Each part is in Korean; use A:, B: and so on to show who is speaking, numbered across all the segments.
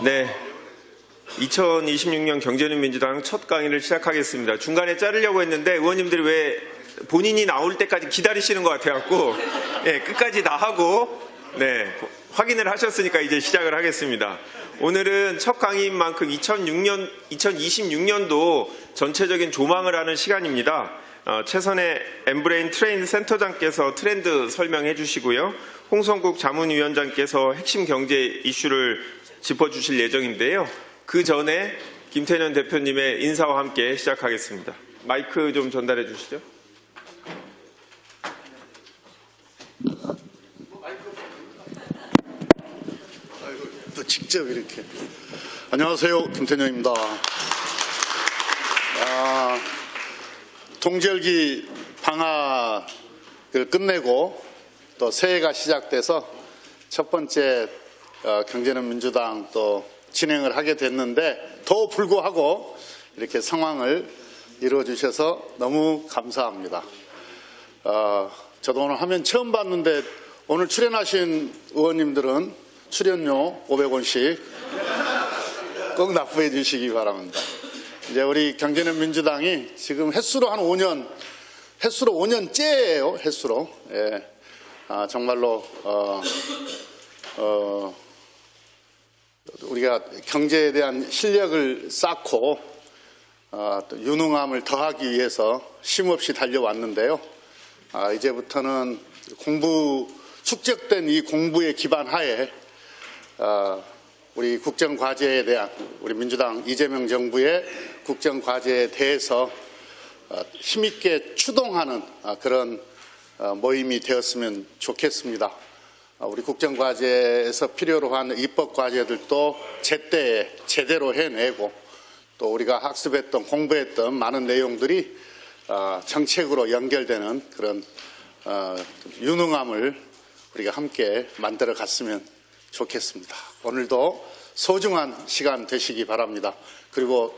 A: 네, 2026년 경제는 민주당 첫 강의를 시작하겠습니다. 중간에 자르려고 했는데 의원님들이 왜 본인이 나올 때까지 기다리시는 것 같아갖고 끝까지 다 하고 확인을 하셨으니까 이제 시작을 하겠습니다. 오늘은 첫 강의인 만큼 2026년도 전체적인 조망을 하는 시간입니다. 최선의 엠브레인 트레인드 센터장께서 트렌드 설명해 주시고요. 홍성국 자문위원장께서 핵심 경제 이슈를 짚어주실 예정인데요. 그 전에 김태년 대표님의 인사와 함께 시작하겠습니다. 마이크 좀 전달해 주시죠.
B: 또 직접 이렇게. 안녕하세요, 김태년입니다. 동절기 방학을 끝내고 또 새해가 시작돼서 첫 번째 경제는 민주당 또 진행을 하게 됐는데 더 불구하고 이렇게 상황을 이루어주셔서 너무 감사합니다. 저도 오늘 화면 처음 봤는데 오늘 출연하신 의원님들은 출연료 500원씩 꼭 납부해 주시기 바랍니다. 이제 우리 경제는 민주당이 지금 횟수로 한 5년, 횟수로 5년째예요. 횟수로. 정말로 우리가 경제에 대한 실력을 쌓고 또 유능함을 더하기 위해서 쉼없이 달려왔는데요. 이제부터는 축적된 이 공부의 기반 하에 우리 국정과제에 대한 우리 민주당 이재명 정부의 국정과제에 대해서 힘있게 추동하는 그런 모임이 되었으면 좋겠습니다. 우리 국정과제에서 필요로 한 입법과제들도 제때에 제대로 해내고 또 우리가 학습했던 공부했던 많은 내용들이 정책으로 연결되는 그런 유능함을 우리가 함께 만들어 갔으면 좋겠습니다. 오늘도 소중한 시간 되시기 바랍니다. 그리고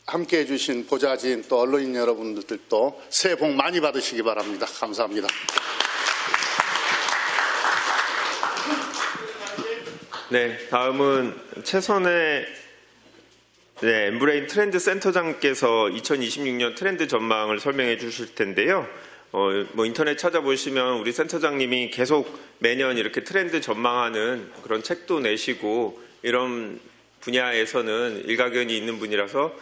B: 함께 해주신 보좌진 또 언론인 여러분들도 새해 복 많이 받으시기 바랍니다. 감사합니다.
A: 네, 다음은 최선의 엠브레인 트렌드 센터장께서 2026년 트렌드 전망을 설명해 주실 텐데요. 인터넷 찾아보시면 우리 센터장님이 계속 매년 이렇게 트렌드 전망하는 그런 책도 내시고 이런 분야에서는 일가견이 있는 분이라서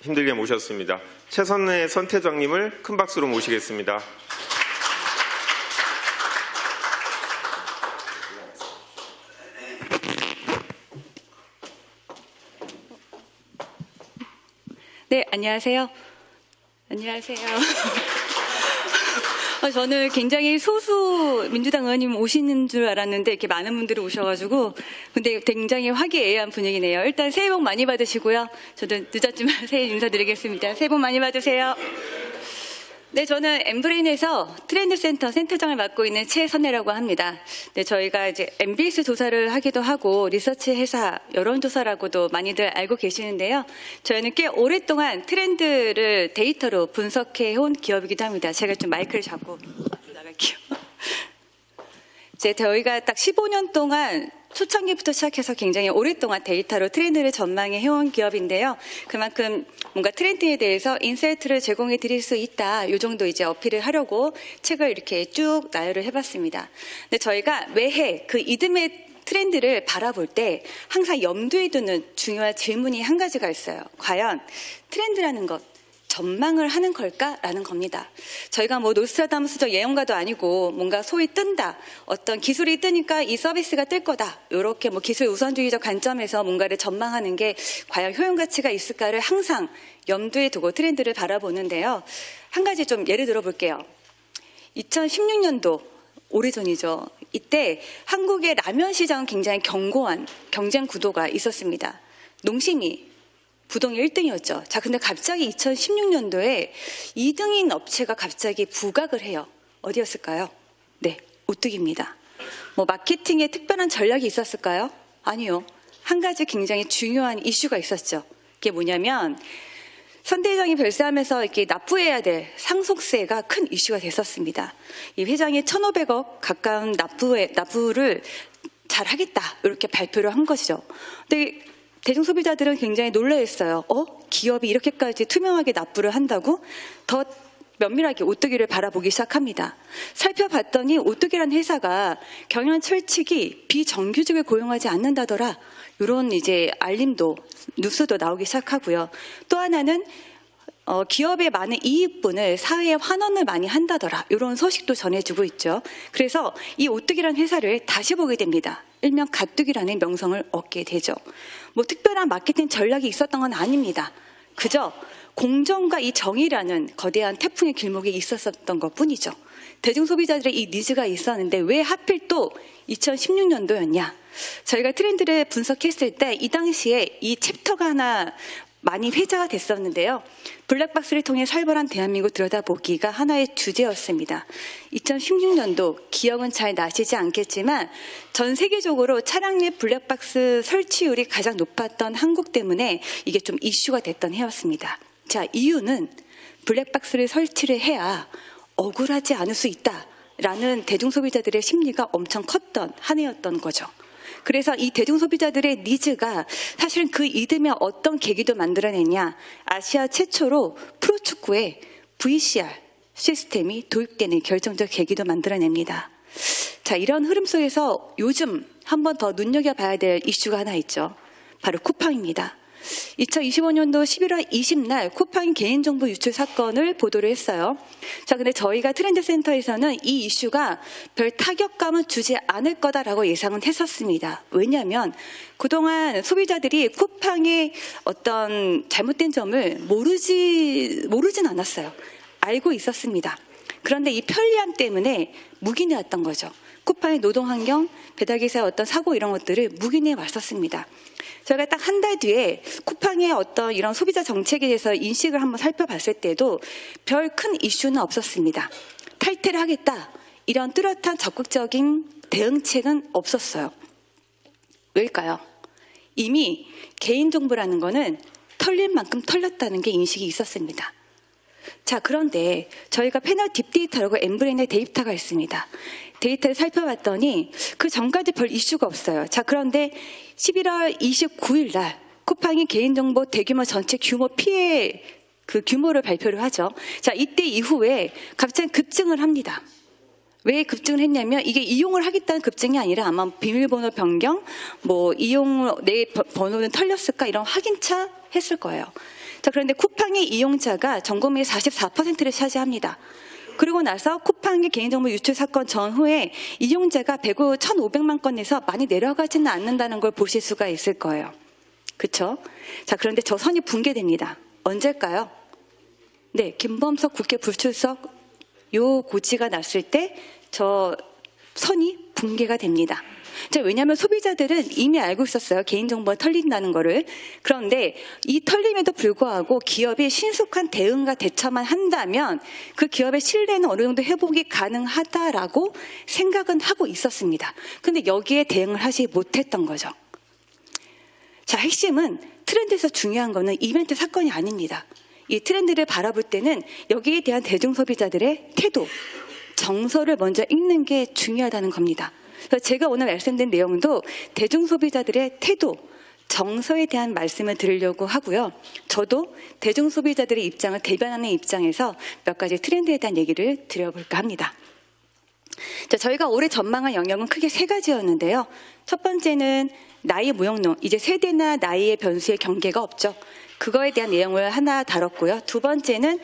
A: 힘들게 모셨습니다. 최선의 선태장님을 큰 박수로 모시겠습니다.
C: 네, 안녕하세요. 안녕하세요. 저는 굉장히 소수 민주당 의원님 오시는 줄 알았는데 이렇게 많은 분들이 오셔가지고 근데 굉장히 화기애애한 분위기네요. 일단 새해 복 많이 받으시고요. 저도 늦었지만 새해 인사드리겠습니다. 새해 복 많이 받으세요. 네, 저는 엠브레인에서 트렌드 센터장을 맡고 있는 최선혜라고 합니다. 네, 저희가 이제 MBS 조사를 하기도 하고 리서치 회사 여론조사라고도 많이들 알고 계시는데요. 저희는 꽤 오랫동안 트렌드를 데이터로 분석해 온 기업이기도 합니다. 제가 좀 마이크를 잡고 나갈게요. 저희가 딱 15년 동안 초창기부터 시작해서 굉장히 오랫동안 데이터로 트렌드를 전망해 해온 기업인데요. 그만큼 뭔가 트렌드에 대해서 인사이트를 제공해 드릴 수 있다. 이 정도 이제 어필을 하려고 책을 이렇게 쭉 나열을 해봤습니다. 근데 저희가 매해 그 이듬해 트렌드를 바라볼 때 항상 염두에 두는 중요한 질문이 한 가지가 있어요. 과연 트렌드라는 것 전망을 하는 걸까라는 겁니다. 저희가 노스트라다무스적 예언가도 아니고 뭔가 소위 뜬다. 어떤 기술이 뜨니까 이 서비스가 뜰 거다. 이렇게 기술 우선주의적 관점에서 뭔가를 전망하는 게 과연 효용 가치가 있을까를 항상 염두에 두고 트렌드를 바라보는데요. 한 가지 좀 예를 들어 볼게요. 2016년도 오래전이죠. 이때 한국의 라면 시장은 굉장히 견고한 경쟁 구도가 있었습니다. 농심이 부동이 1등이었죠. 자, 근데 갑자기 2016년도에 2등인 업체가 갑자기 부각을 해요. 어디였을까요? 네, 오뚜기입니다. 마케팅에 특별한 전략이 있었을까요? 아니요. 한 가지 굉장히 중요한 이슈가 있었죠. 그게 뭐냐면 선 대장이 별세하면서 이렇게 납부해야 될 상속세가 큰 이슈가 됐었습니다. 이 회장이 1,500억 가까운 납부를 잘하겠다 이렇게 발표를 한 것이죠. 근데 대중소비자들은 굉장히 놀라했어요. 기업이 이렇게까지 투명하게 납부를 한다고? 더 면밀하게 오뚜기를 바라보기 시작합니다. 살펴봤더니 오뚜기라는 회사가 경영 철칙이 비정규직을 고용하지 않는다더라. 이런 이제 알림도 뉴스도 나오기 시작하고요. 또 하나는 기업의 많은 이익분을 사회에 환원을 많이 한다더라. 이런 소식도 전해주고 있죠. 그래서 이 오뚜기라는 회사를 다시 보게 됩니다. 일명 가뚜기라는 명성을 얻게 되죠. 뭐 특별한 마케팅 전략이 있었던 건 아닙니다. 그저 공정과 이 정의라는 거대한 태풍의 길목에 있었던 것뿐이죠. 대중소비자들의 이 니즈가 있었는데 왜 하필 또 2016년도였냐. 저희가 트렌드를 분석했을 때 이 당시에 이 챕터가 하나 많이 회자가 됐었는데요. 블랙박스를 통해 살벌한 대한민국 들여다보기가 하나의 주제였습니다. 2016년도 기억은 잘 나시지 않겠지만 전 세계적으로 차량 내 블랙박스 설치율이 가장 높았던 한국 때문에 이게 좀 이슈가 됐던 해였습니다. 자, 이유는 블랙박스를 설치를 해야 억울하지 않을 수 있다라는 대중소비자들의 심리가 엄청 컸던 한 해였던 거죠. 그래서 이 대중소비자들의 니즈가 사실은 그 이듬해 어떤 계기도 만들어냈냐. 아시아 최초로 프로축구에 VCR 시스템이 도입되는 결정적 계기도 만들어냅니다. 자, 이런 흐름 속에서 요즘 한 번 더 눈여겨봐야 될 이슈가 하나 있죠. 바로 쿠팡입니다. 2025년도 11월 20날 쿠팡 개인정보 유출 사건을 보도를 했어요. 자, 근데 저희가 트렌드센터에서는 이 이슈가 별 타격감은 주지 않을 거다라고 예상은 했었습니다. 왜냐하면 그동안 소비자들이 쿠팡의 어떤 잘못된 점을 모르진 않았어요. 알고 있었습니다. 그런데 이 편리함 때문에 묵인해 왔던 거죠. 쿠팡의 노동환경, 배달기사의 어떤 사고 이런 것들을 묵인해 왔었습니다. 저희가 딱 한 달 뒤에 쿠팡의 어떤 이런 소비자 정책에 대해서 인식을 한번 살펴봤을 때도 별 큰 이슈는 없었습니다. 탈퇴를 하겠다. 이런 뚜렷한 적극적인 대응책은 없었어요. 왜일까요? 이미 개인정보라는 거는 털릴 만큼 털렸다는 게 인식이 있었습니다. 자, 그런데 저희가 패널 딥데이터라고 엠브레인의 데이터가 있습니다. 데이터를 살펴봤더니 그 전까지 별 이슈가 없어요. 자, 그런데 11월 29일 날 쿠팡이 개인정보 대규모 전체 규모 피해 그 규모를 발표를 하죠. 자, 이때 이후에 갑자기 급증을 합니다. 왜 급증을 했냐면 이게 이용을 하겠다는 급증이 아니라 아마 비밀번호 변경, 뭐 내 번호는 털렸을까 이런 확인차 했을 거예요. 자, 그런데 쿠팡의 이용자가 전국민의 44%를 차지합니다. 그리고 나서 쿠팡의 개인정보 유출 사건 전후에 이용자가 배구 1,500만 건에서 많이 내려가지는 않는다는 걸 보실 수가 있을 거예요. 그렇죠? 자, 그런데 저 선이 붕괴됩니다. 언제일까요? 네, 김범석 국회 불출석 요 고지가 났을 때 저 선이 붕괴가 됩니다. 자, 왜냐하면 소비자들은 이미 알고 있었어요. 개인정보가 털린다는 거를. 그런데 이 털림에도 불구하고 기업이 신속한 대응과 대처만 한다면 그 기업의 신뢰는 어느 정도 회복이 가능하다라고 생각은 하고 있었습니다. 근데 여기에 대응을 하지 못했던 거죠. 자, 핵심은 트렌드에서 중요한 거는 이벤트 사건이 아닙니다. 이 트렌드를 바라볼 때는 여기에 대한 대중소비자들의 태도, 정서를 먼저 읽는 게 중요하다는 겁니다. 그래서 제가 오늘 말씀드린 내용도 대중소비자들의 태도, 정서에 대한 말씀을 드리려고 하고요. 저도 대중소비자들의 입장을 대변하는 입장에서 몇 가지 트렌드에 대한 얘기를 드려볼까 합니다. 자, 저희가 올해 전망한 영역은 크게 세 가지였는데요. 첫 번째는 나이 무용론, 이제 세대나 나이의 변수의 경계가 없죠. 그거에 대한 내용을 하나 다뤘고요. 두 번째는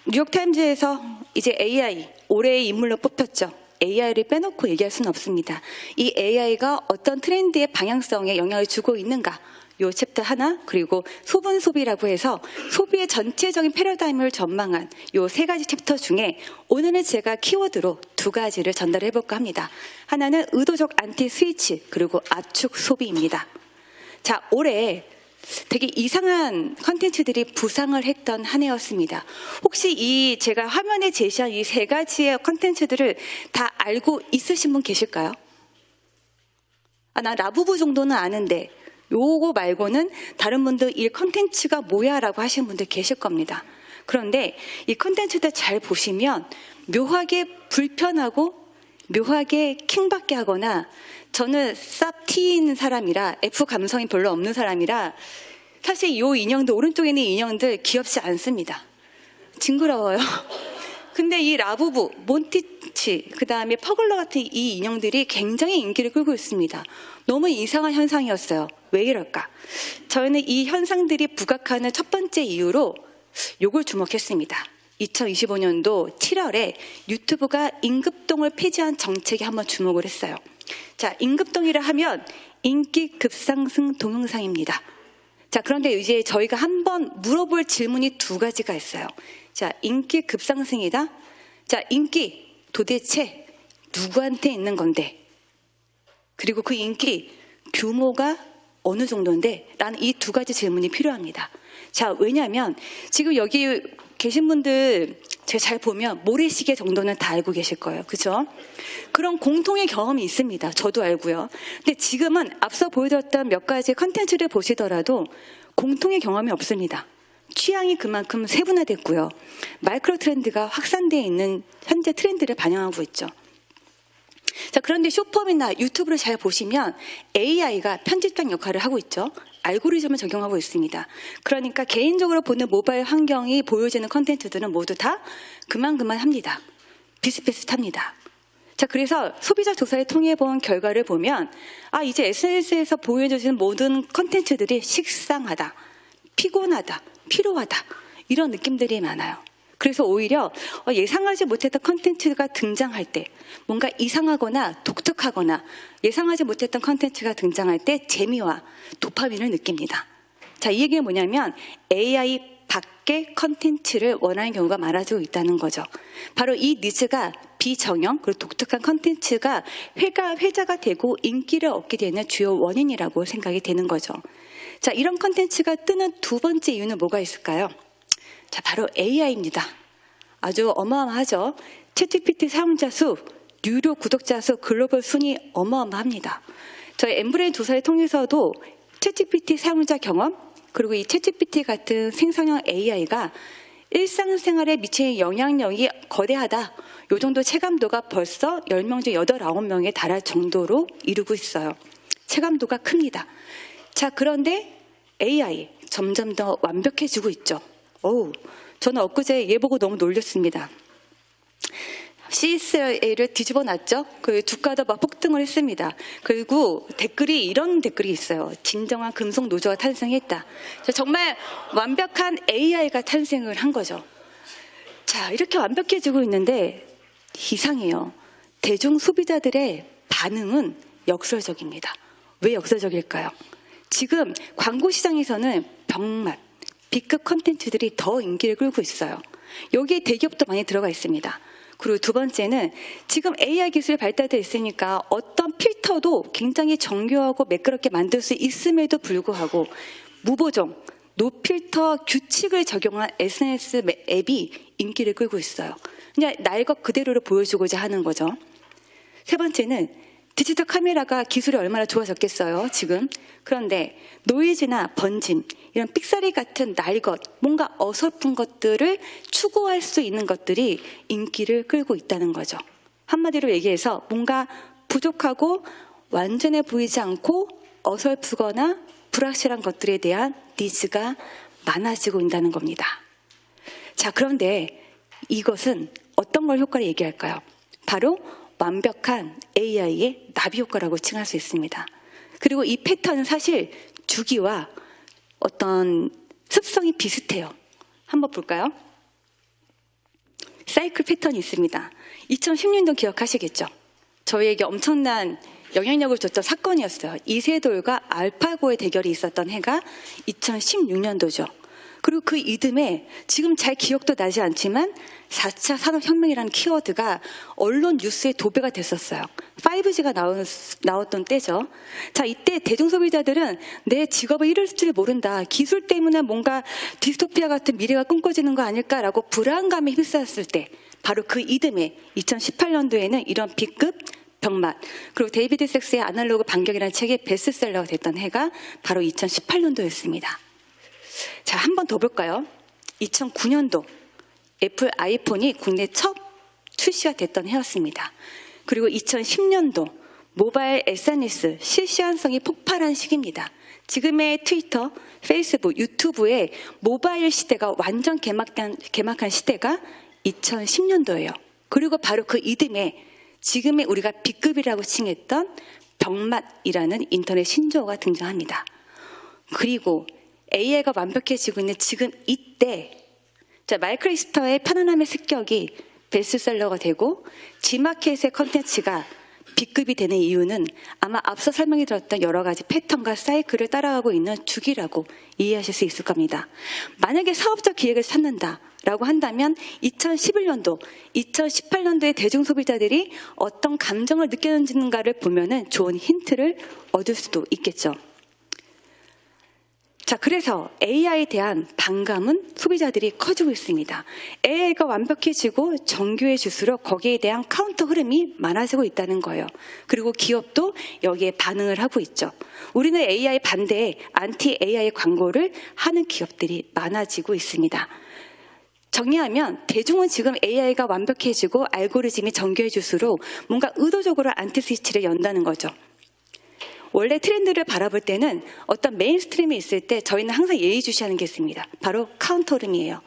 C: 뉴욕타임즈에서 이제 AI, 올해의 인물로 뽑혔죠. AI를 빼놓고 얘기할 수는 없습니다. 이 AI가 어떤 트렌드의 방향성에 영향을 주고 있는가, 요 챕터 하나, 그리고 소분 소비라고 해서 소비의 전체적인 패러다임을 전망한 요 세 가지 챕터 중에 오늘은 제가 키워드로 두 가지를 전달해 볼까 합니다. 하나는 의도적 안티 스위치, 그리고 압축 소비입니다. 자, 올해 되게 이상한 컨텐츠들이 부상을 했던 한 해였습니다. 혹시 이 제가 화면에 제시한 이 세 가지의 컨텐츠들을 다 알고 있으신 분 계실까요? 나 라부부 정도는 아는데 요거 말고는 다른 분들 이 컨텐츠가 뭐야 라고 하시는 분들 계실 겁니다. 그런데 이 컨텐츠들 잘 보시면 묘하게 불편하고 묘하게 킹받게 하거나 저는 쌉 T인 사람이라 F 감성이 별로 없는 사람이라 사실 이 인형들 오른쪽에 있는 인형들 귀엽지 않습니다. 징그러워요. 근데 이 라부부, 몬티치, 그 다음에 퍼글러 같은 이 인형들이 굉장히 인기를 끌고 있습니다. 너무 이상한 현상이었어요. 왜 이럴까? 저희는 이 현상들이 부각하는 첫 번째 이유로 요걸 주목했습니다. 2025년도 7월에 유튜브가 임급동을 폐지한 정책에 한번 주목을 했어요. 자, 임급동이라 하면 인기 급상승 동영상입니다. 자, 그런데 이제 저희가 한번 물어볼 질문이 두 가지가 있어요. 자, 인기 급상승이다. 자, 인기 도대체 누구한테 있는 건데? 그리고 그 인기 규모가 어느 정도인데? 라는 이 두 가지 질문이 필요합니다. 자, 왜냐하면 지금 여기 계신 분들 제가 잘 보면 모래시계 정도는 다 알고 계실 거예요. 그죠? 그런 공통의 경험이 있습니다. 저도 알고요. 근데 지금은 앞서 보여드렸던 몇 가지 컨텐츠를 보시더라도 공통의 경험이 없습니다. 취향이 그만큼 세분화됐고요. 마이크로 트렌드가 확산되어 있는 현재 트렌드를 반영하고 있죠. 자, 그런데 쇼폼이나 유튜브를 잘 보시면 AI가 편집장 역할을 하고 있죠. 알고리즘을 적용하고 있습니다. 그러니까 개인적으로 보는 모바일 환경이 보여지는 컨텐츠들은 모두 다 그만합니다. 비슷비슷합니다. 자, 그래서 소비자 조사를 통해 본 결과를 보면 이제 SNS에서 보여주는 모든 컨텐츠들이 식상하다, 피곤하다, 피로하다 이런 느낌들이 많아요. 그래서 오히려 예상하지 못했던 컨텐츠가 등장할 때 뭔가 이상하거나 독특하거나 예상하지 못했던 컨텐츠가 등장할 때 재미와 도파민을 느낍니다. 자, 이 얘기는 뭐냐면 AI 밖의 컨텐츠를 원하는 경우가 많아지고 있다는 거죠. 바로 이 니즈가 비정형 그리고 독특한 컨텐츠가 회자가 되고 인기를 얻게 되는 주요 원인이라고 생각이 되는 거죠. 자, 이런 컨텐츠가 뜨는 두 번째 이유는 뭐가 있을까요? 자, 바로 AI입니다. 아주 어마어마하죠. 챗GPT 사용자 수, 유료 구독자 수, 글로벌 순위 어마어마합니다. 저희 엠브레인 조사를 통해서도 챗GPT 사용자 경험, 그리고 이 챗GPT 같은 생성형 AI가 일상생활에 미치는 영향력이 거대하다. 이 정도 체감도가 벌써 10명 중 8, 9명에 달할 정도로 이루고 있어요. 체감도가 큽니다. 자, 그런데 AI 점점 더 완벽해지고 있죠. 저는 엊그제 얘 보고 너무 놀렸습니다. CSA를 뒤집어 놨죠. 그 주가도 막 폭등을 했습니다. 그리고 이런 댓글이 있어요. 진정한 금속 노조가 탄생했다. 정말 완벽한 AI가 탄생을 한 거죠. 자, 이렇게 완벽해지고 있는데 이상해요. 대중 소비자들의 반응은 역설적입니다. 왜 역설적일까요? 지금 광고 시장에서는 병맛, B급 컨텐츠들이 더 인기를 끌고 있어요. 여기에 대기업도 많이 들어가 있습니다. 그리고 두 번째는 지금 AI 기술이 발달되어 있으니까 어떤 필터도 굉장히 정교하고 매끄럽게 만들 수 있음에도 불구하고 무보정, 노필터 규칙을 적용한 SNS 앱이 인기를 끌고 있어요. 그냥 날 것 그대로를 보여주고자 하는 거죠. 세 번째는 디지털 카메라가 기술이 얼마나 좋아졌겠어요, 지금. 그런데 노이즈나 번짐, 이런 삑사리 같은 날 것, 뭔가 어설픈 것들을 추구할 수 있는 것들이 인기를 끌고 있다는 거죠. 한마디로 얘기해서 뭔가 부족하고 완전해 보이지 않고 어설프거나 불확실한 것들에 대한 니즈가 많아지고 있다는 겁니다. 자, 그런데 이것은 어떤 걸 효과를 얘기할까요? 바로 완벽한 AI의 나비 효과라고 칭할 수 있습니다. 그리고 이 패턴은 사실 주기와 어떤 습성이 비슷해요. 한번 볼까요? 사이클 패턴이 있습니다. 2010년도 기억하시겠죠? 저희에게 엄청난 영향력을 줬던 사건이었어요. 이세돌과 알파고의 대결이 있었던 해가 2016년도죠. 그리고 그 이듬해 지금 잘 기억도 나지 않지만 4차 산업혁명이라는 키워드가 언론 뉴스에 도배가 됐었어요. 5G가 나왔던 때죠. 자, 이때 대중소비자들은 내 직업을 잃을 줄 모른다. 기술 때문에 뭔가 디스토피아 같은 미래가 꿈꿔지는 거 아닐까라고 불안감에 휩싸였을 때 바로 그 이듬해 2018년도에는 이런 B급 병맛, 그리고 데이비드 섹스의 아날로그 반격이라는 책이 베스트셀러가 됐던 해가 바로 2018년도였습니다. 자, 한 번 더 볼까요? 2009년도 애플 아이폰이 국내 첫 출시가 됐던 해였습니다. 그리고 2010년도 모바일 SNS 실시간성이 폭발한 시기입니다. 지금의 트위터, 페이스북, 유튜브의 모바일 시대가 완전 개막한 시대가 2010년도예요. 그리고 바로 그 이듬해 지금의 우리가 B급이라고 칭했던 병맛이라는 인터넷 신조어가 등장합니다. 그리고 AI가 완벽해지고 있는 지금 이때 마이클 리스터의 편안함의 습격이 베스트셀러가 되고 G마켓의 컨텐츠가 B급이 되는 이유는 아마 앞서 설명해 드렸던 여러 가지 패턴과 사이클을 따라가고 있는 주기라고 이해하실 수 있을 겁니다. 만약에 사업적 기획을 찾는다라고 한다면 2011년도, 2018년도의 대중소비자들이 어떤 감정을 느꼈는가를 보면은 좋은 힌트를 얻을 수도 있겠죠. 자, 그래서 AI에 대한 반감은 소비자들이 커지고 있습니다. AI가 완벽해지고 정교해질수록 거기에 대한 카운터 흐름이 많아지고 있다는 거예요. 그리고 기업도 여기에 반응을 하고 있죠. 우리는 AI 반대에 안티 AI 광고를 하는 기업들이 많아지고 있습니다. 정리하면 대중은 지금 AI가 완벽해지고 알고리즘이 정교해질수록 뭔가 의도적으로 안티 스위치를 연다는 거죠. 원래 트렌드를 바라볼 때는 어떤 메인스트림이 있을 때 저희는 항상 예의주시하는 게 있습니다. 바로 카운터 흐름이에요.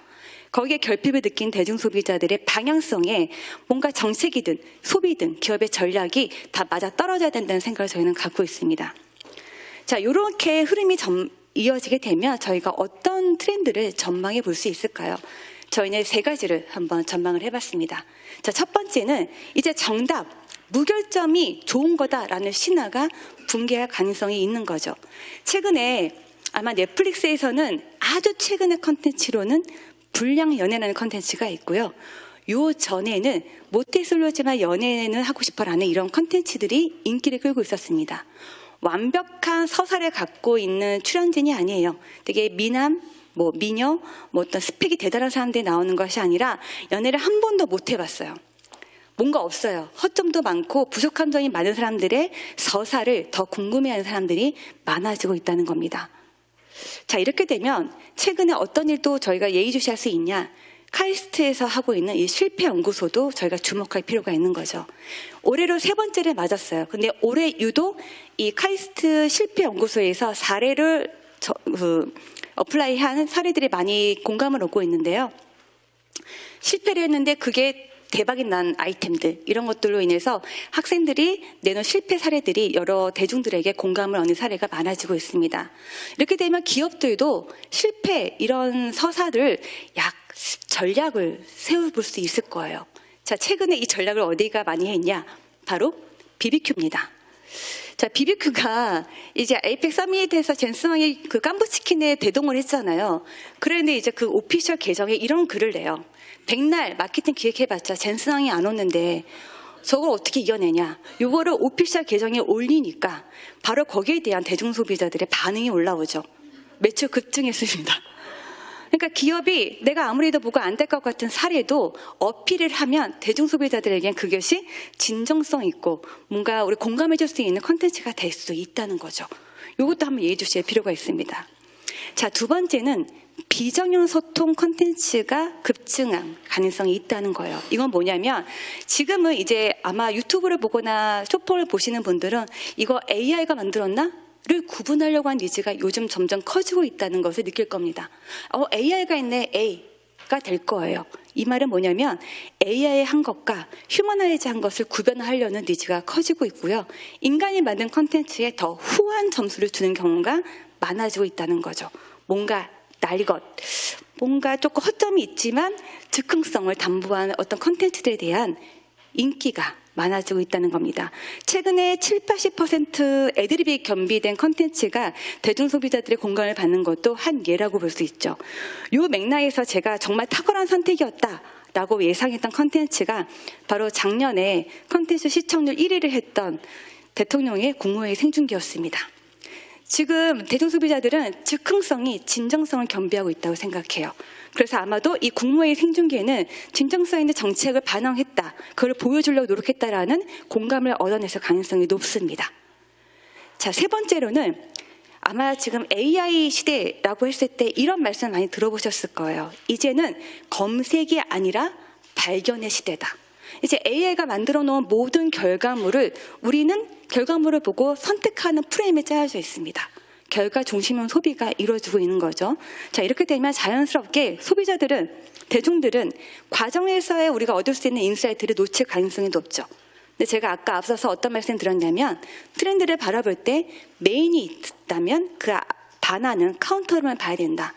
C: 거기에 결핍을 느낀 대중소비자들의 방향성에 뭔가 정책이든 소비든 기업의 전략이 다 맞아떨어져야 된다는 생각을 저희는 갖고 있습니다. 자, 이렇게 흐름이 이어지게 되면 저희가 어떤 트렌드를 전망해 볼 수 있을까요? 저희는 3가지를 한번 전망을 해봤습니다. 자, 첫 번째는 이제 정답, 무결점이 좋은 거다라는 신화가 붕괴할 가능성이 있는 거죠. 최근에 아마 넷플릭스에서는 아주 최근의 컨텐츠로는 불량 연애라는 컨텐츠가 있고요. 요 전에는 모태솔로지만 연애는 하고 싶어라는 이런 컨텐츠들이 인기를 끌고 있었습니다. 완벽한 서사를 갖고 있는 출연진이 아니에요. 되게 미남, 미녀, 어떤 스펙이 대단한 사람들이 나오는 것이 아니라 연애를 한 번도 못 해봤어요. 뭔가 없어요. 허점도 많고 부족한 점이 많은 사람들의 서사를 더 궁금해하는 사람들이 많아지고 있다는 겁니다. 자, 이렇게 되면 최근에 어떤 일도 저희가 예의주시할 수 있냐? 카이스트에서 하고 있는 이 실패 연구소도 저희가 주목할 필요가 있는 거죠. 올해로 3번째를 맞았어요. 근데 올해 유독 이 카이스트 실패 연구소에서 사례를 어플라이한 사례들이 많이 공감을 얻고 있는데요. 실패를 했는데 그게 대박이 난 아이템들, 이런 것들로 인해서 학생들이 내놓은 실패 사례들이 여러 대중들에게 공감을 얻는 사례가 많아지고 있습니다. 이렇게 되면 기업들도 실패 이런 서사를 전략을 세워볼 수 있을 거예요. 자, 최근에 이 전략을 어디가 많이 했냐? 바로 BBQ입니다. 자, BBQ가 이제 에이펙 서밋에서 젠스왕이 그 깜부치킨에 대동을 했잖아요. 그런데 이제 그 오피셜 계정에 이런 글을 내요. 백날 마케팅 기획해봤자 젠스왕이 안 오는데 저걸 어떻게 이겨내냐. 요거를 오피셜 계정에 올리니까 바로 거기에 대한 대중소비자들의 반응이 올라오죠. 매출 급증했습니다. 그러니까 기업이 내가 아무리도 뭐가 안 될 것 같은 사례도 어필을 하면 대중소비자들에겐 그것이 진정성 있고 뭔가 우리 공감해줄 수 있는 콘텐츠가 될 수도 있다는 거죠. 이것도 한번 예의 주실 필요가 있습니다. 자, 2번째는 비정형 소통 콘텐츠가 급증한 가능성이 있다는 거예요. 이건 뭐냐면 지금은 이제 아마 유튜브를 보거나 쇼폼을 보시는 분들은 이거 AI가 만들었나? 를 구분하려고 한 니즈가 요즘 점점 커지고 있다는 것을 느낄 겁니다. AI가 있네, A가 될 거예요. 이 말은 뭐냐면 AI 한 것과 휴머나이즈 한 것을 구별하려는 니즈가 커지고 있고요. 인간이 만든 콘텐츠에 더 후한 점수를 주는 경우가 많아지고 있다는 거죠. 뭔가 날것, 뭔가 조금 허점이 있지만 즉흥성을 담보하는 어떤 콘텐츠들에 대한 인기가 많아지고 있다는 겁니다. 최근에 70-80% 애드립이 겸비된 콘텐츠가 대중소비자들의 공감을 받는 것도 한 예라고 볼 수 있죠. 이 맥락에서 제가 정말 탁월한 선택이었다라고 예상했던 콘텐츠가 바로 작년에 콘텐츠 시청률 1위를 했던 대통령의 국무회의 생중계였습니다. 지금 대중소비자들은 즉흥성이 진정성을 겸비하고 있다고 생각해요. 그래서 아마도 이 국무회의 생중계는 진정성 있는 정책을 반영했다, 그걸 보여주려고 노력했다라는 공감을 얻어냈을 가능성이 높습니다. 자, 3번째로는 아마 지금 AI 시대라고 했을 때 이런 말씀 많이 들어보셨을 거예요. 이제는 검색이 아니라 발견의 시대다. 이제 AI가 만들어 놓은 모든 결과물을 우리는 결과물을 보고 선택하는 프레임에 짜여져 있습니다. 결과 중심형 소비가 이루어지고 있는 거죠. 자, 이렇게 되면 자연스럽게 소비자들은, 대중들은 과정에서의 우리가 얻을 수 있는 인사이트를 놓칠 가능성이 높죠. 근데 제가 아까 앞서서 어떤 말씀 드렸냐면 트렌드를 바라볼 때 메인이 있다면 그 반하는 카운터만 봐야 된다.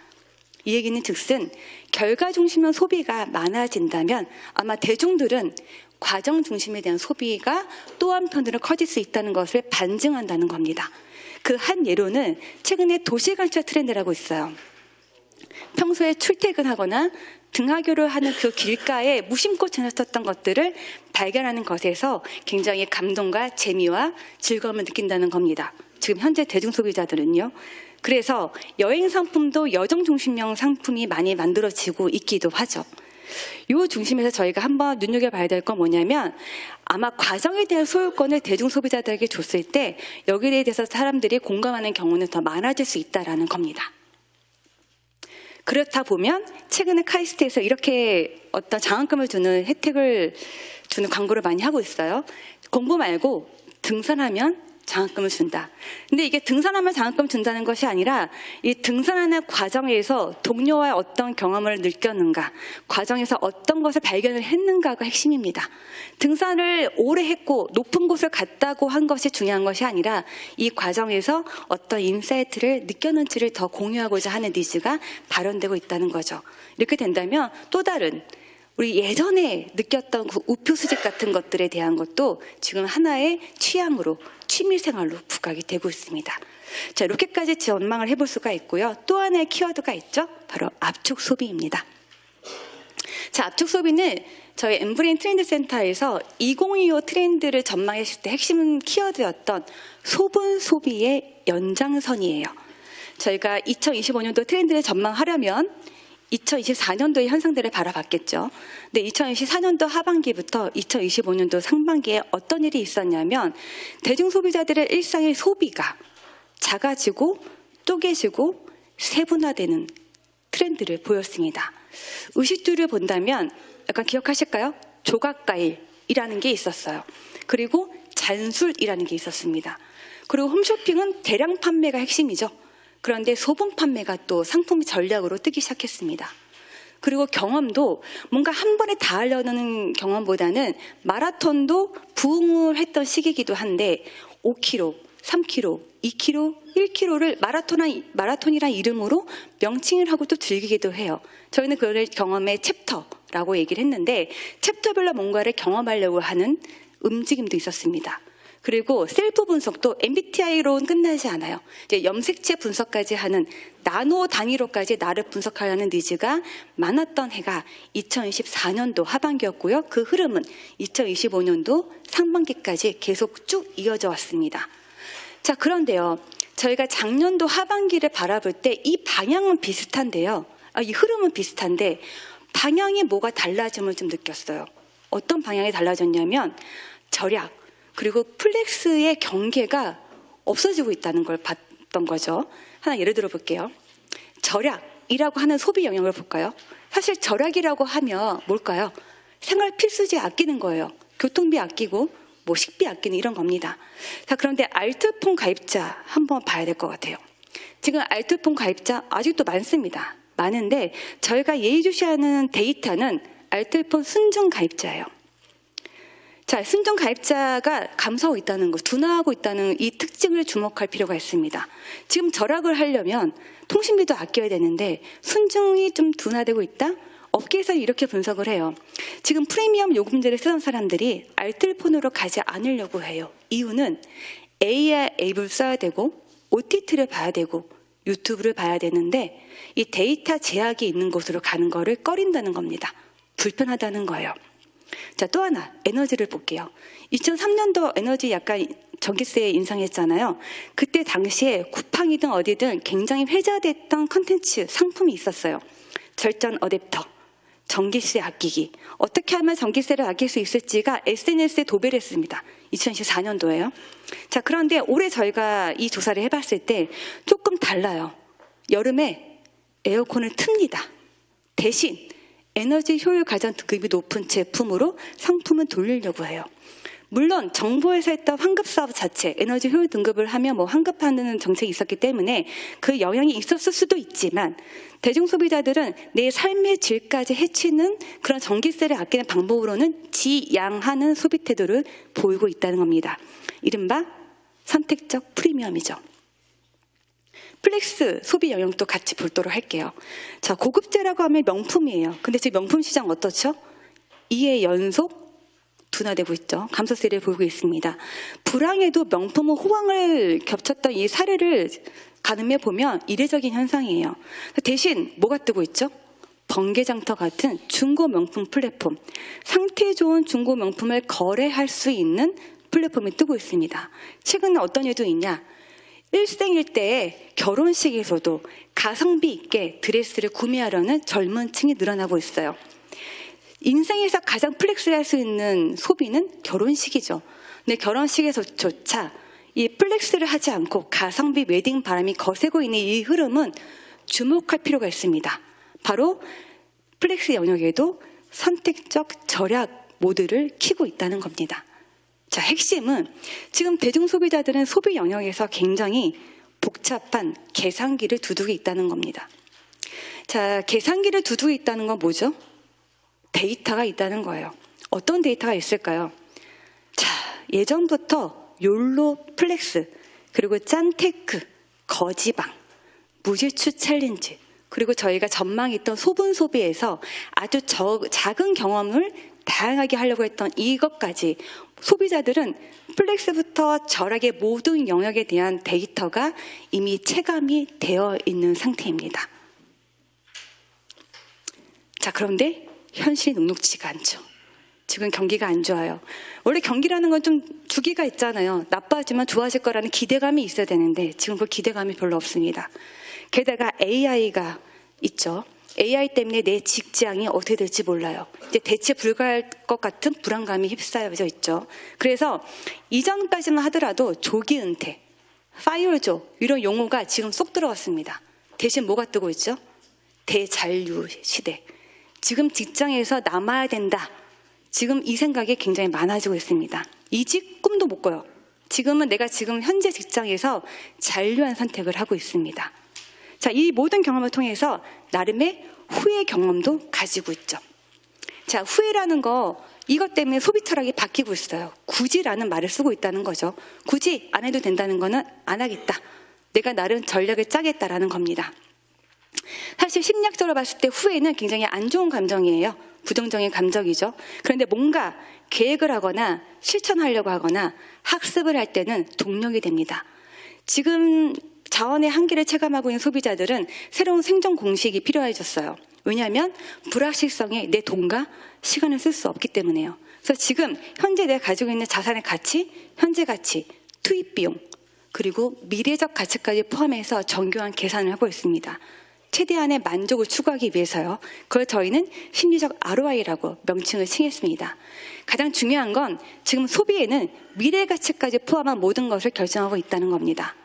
C: 이 얘기는 즉슨 결과 중심형 소비가 많아진다면 아마 대중들은 과정 중심에 대한 소비가 또 한편으로 커질 수 있다는 것을 반증한다는 겁니다. 그 한 예로는 최근에 도시관찰 트렌드라고 있어요. 평소에 출퇴근하거나 등하교를 하는 그 길가에 무심코 지나쳤던 것들을 발견하는 것에서 굉장히 감동과 재미와 즐거움을 느낀다는 겁니다. 지금 현재 대중소비자들은요. 그래서 여행 상품도 여정 중심형 상품이 많이 만들어지고 있기도 하죠. 이 중심에서 저희가 한번 눈여겨봐야 될 건 뭐냐면 아마 과정에 대한 소유권을 대중소비자들에게 줬을 때 여기에 대해서 사람들이 공감하는 경우는 더 많아질 수 있다는 겁니다. 그렇다 보면 최근에 카이스트에서 이렇게 어떤 장학금을 주는 혜택을 주는 광고를 많이 하고 있어요. 공부 말고 등산하면 장학금을 준다. 근데 이게 등산하면 장학금 준다는 것이 아니라 이 등산하는 과정에서 동료와의 어떤 경험을 느꼈는가, 과정에서 어떤 것을 발견을 했는가가 핵심입니다. 등산을 오래 했고 높은 곳을 갔다고 한 것이 중요한 것이 아니라 이 과정에서 어떤 인사이트를 느꼈는지를 더 공유하고자 하는 니즈가 발현되고 있다는 거죠. 이렇게 된다면 또 다른 우리 예전에 느꼈던 그 우표 수집 같은 것들에 대한 것도 지금 하나의 취향으로, 취미생활로 부각이 되고 있습니다. 자, 이렇게까지 전망을 해볼 수가 있고요. 또 하나의 키워드가 있죠. 바로 압축 소비입니다. 자, 압축 소비는 저희 엠브레인 트렌드 센터에서 2025 트렌드를 전망했을 때 핵심 키워드였던 소분 소비의 연장선이에요. 저희가 2025년도 트렌드를 전망하려면 2024년도의 현상들을 바라봤겠죠. 근데 2024년도 하반기부터 2025년도 상반기에 어떤 일이 있었냐면 대중소비자들의 일상의 소비가 작아지고 쪼개지고 세분화되는 트렌드를 보였습니다. 의식주를 본다면 약간 기억하실까요? 조각가일이라는 게 있었어요. 그리고 잔술이라는 게 있었습니다. 그리고 홈쇼핑은 대량 판매가 핵심이죠. 그런데 소분 판매가 또 상품 전략으로 뜨기 시작했습니다. 그리고 경험도 뭔가 한 번에 다 하려는 경험보다는 마라톤도 부흥을 했던 시기이기도 한데 5km, 3km, 2km, 1km를 마라톤이란 이름으로 명칭을 하고 또 즐기기도 해요. 저희는 그걸 경험의 챕터라고 얘기를 했는데 챕터별로 뭔가를 경험하려고 하는 움직임도 있었습니다. 그리고 셀프 분석도 MBTI로는 끝나지 않아요. 이제 염색체 분석까지 하는 나노 단위로까지 나를 분석하려는 니즈가 많았던 해가 2024년도 하반기였고요. 그 흐름은 2025년도 상반기까지 계속 쭉 이어져 왔습니다. 자, 그런데요. 저희가 작년도 하반기를 바라볼 때 이 방향은 비슷한데요. 이 흐름은 비슷한데 방향이 뭐가 달라짐을 좀 느꼈어요. 어떤 방향이 달라졌냐면 절약, 그리고 플렉스의 경계가 없어지고 있다는 걸 봤던 거죠. 하나 예를 들어 볼게요. 절약이라고 하는 소비 영역을 볼까요? 사실 절약이라고 하면 뭘까요? 생활 필수재 아끼는 거예요. 교통비 아끼고 뭐 식비 아끼는 이런 겁니다. 자, 그런데 알뜰폰 가입자 한번 봐야 될 것 같아요. 지금 알뜰폰 가입자 아직도 많습니다. 많은데 저희가 예의주시하는 데이터는 알뜰폰 순증 가입자예요. 자, 순증 가입자가 감소하고 있다는 것, 둔화하고 있다는 이 특징을 주목할 필요가 있습니다. 지금 절약을 하려면 통신비도 아껴야 되는데 순증이 좀 둔화되고 있다? 업계에서 이렇게 분석을 해요. 지금 프리미엄 요금제를 쓰던 사람들이 알뜰폰으로 가지 않으려고 해요. 이유는 AI 앱을 써야 되고 OTT를 봐야 되고 유튜브를 봐야 되는데 이 데이터 제약이 있는 곳으로 가는 거를 꺼린다는 겁니다. 불편하다는 거예요. 자, 또 하나 에너지를 볼게요. 2003년도 에너지 약간 전기세 인상했잖아요. 그때 당시에 쿠팡이든 어디든 굉장히 회자됐던 컨텐츠 상품이 있었어요. 절전 어댑터, 전기세 아끼기. 어떻게 하면 전기세를 아낄 수 있을지가 SNS에 도배를 했습니다. 2024년도에요. 자, 그런데 올해 저희가 이 조사를 해봤을 때 조금 달라요. 여름에 에어컨을 틉니다. 대신 에너지 효율 가장 등급이 높은 제품으로 상품을 돌리려고 해요. 물론 정부에서 했던 환급 사업 자체, 에너지 효율 등급을 하면 뭐 환급하는 정책이 있었기 때문에 그 영향이 있었을 수도 있지만 대중 소비자들은 내 삶의 질까지 해치는 그런 전기세를 아끼는 방법으로는 지양하는 소비 태도를 보이고 있다는 겁니다. 이른바 선택적 프리미엄이죠. 플렉스 소비 영역도 같이 보도록 할게요. 자, 고급재라고 하면 명품이에요. 근데 지금 명품 시장 어떻죠? 2회 연속 둔화되고 있죠. 감소세를 보이고 있습니다. 불황에도 명품은 호황을 겹쳤던 이 사례를 가늠해 보면 이례적인 현상이에요. 대신 뭐가 뜨고 있죠? 번개장터 같은 중고 명품 플랫폼, 상태 좋은 중고 명품을 거래할 수 있는 플랫폼이 뜨고 있습니다. 최근에 어떤 일도 있냐? 일생일대의 결혼식에서도 가성비 있게 드레스를 구매하려는 젊은 층이 늘어나고 있어요. 인생에서 가장 플렉스를 할 수 있는 소비는 결혼식이죠. 근데 결혼식에서조차 이 플렉스를 하지 않고 가성비 웨딩 바람이 거세고 있는 이 흐름은 주목할 필요가 있습니다. 바로 플렉스 영역에도 선택적 절약 모드를 켜고 있다는 겁니다. 자, 핵심은 지금 대중 소비자들은 소비 영역에서 굉장히 복잡한 계산기를 두둑이 있다는 겁니다. 자, 계산기를 두둑이 있다는 건 뭐죠? 데이터가 있다는 거예요. 어떤 데이터가 있을까요? 자, 예전부터 욜로 플렉스, 그리고 짠테크, 거지방, 무지추 챌린지, 그리고 저희가 전망했던 소분 소비에서 아주 작은 경험을 다양하게 하려고 했던 이것까지 소비자들은 플렉스부터 절약의 모든 영역에 대한 데이터가 이미 체감이 되어 있는 상태입니다. 자, 그런데 현실이 녹록지가 않죠. 지금 경기가 안 좋아요. 원래 경기라는 건 좀 주기가 있잖아요. 나빠지면 좋아질 거라는 기대감이 있어야 되는데 지금 그 기대감이 별로 없습니다. 게다가 AI가 있죠. AI 때문에 내 직장이 어떻게 될지 몰라요. 이제 대체 불가할 것 같은 불안감이 휩싸여져 있죠. 그래서 이전까지만 하더라도 조기 은퇴, 파이어조 이런 용어가 지금 쏙 들어왔습니다. 대신 뭐가 뜨고 있죠? 대잔류 시대. 지금 직장에서 남아야 된다. 지금 이 생각이 굉장히 많아지고 있습니다. 이직 꿈도 못 꿔요. 지금은 내가 지금 현재 직장에서 잔류한 선택을 하고 있습니다. 자, 이 모든 경험을 통해서 나름의 후회 경험도 가지고 있죠. 자, 후회라는 거 이것 때문에 소비 철학이 바뀌고 있어요. 굳이라는 말을 쓰고 있다는 거죠. 굳이 안 해도 된다는 거는 안 하겠다. 내가 나름 전략을 짜겠다라는 겁니다. 사실 심리학적으로 봤을 때 후회는 굉장히 안 좋은 감정이에요. 부정적인 감정이죠. 그런데 뭔가 계획을 하거나 실천하려고 하거나 학습을 할 때는 동력이 됩니다. 지금 자원의 한계를 체감하고 있는 소비자들은 새로운 생존 공식이 필요해졌어요. 왜냐하면 불확실성에 내 돈과 시간을 쓸 수 없기 때문에요. 그래서 지금 현재 내가 가지고 있는 자산의 가치, 현재 가치, 투입 비용, 그리고 미래적 가치까지 포함해서 정교한 계산을 하고 있습니다. 최대한의 만족을 추구하기 위해서요. 그걸 저희는 심리적 ROI라고 명칭을 칭했습니다. 가장 중요한 건 지금 소비에는 미래 가치까지 포함한 모든 것을 결정하고 있다는 겁니다.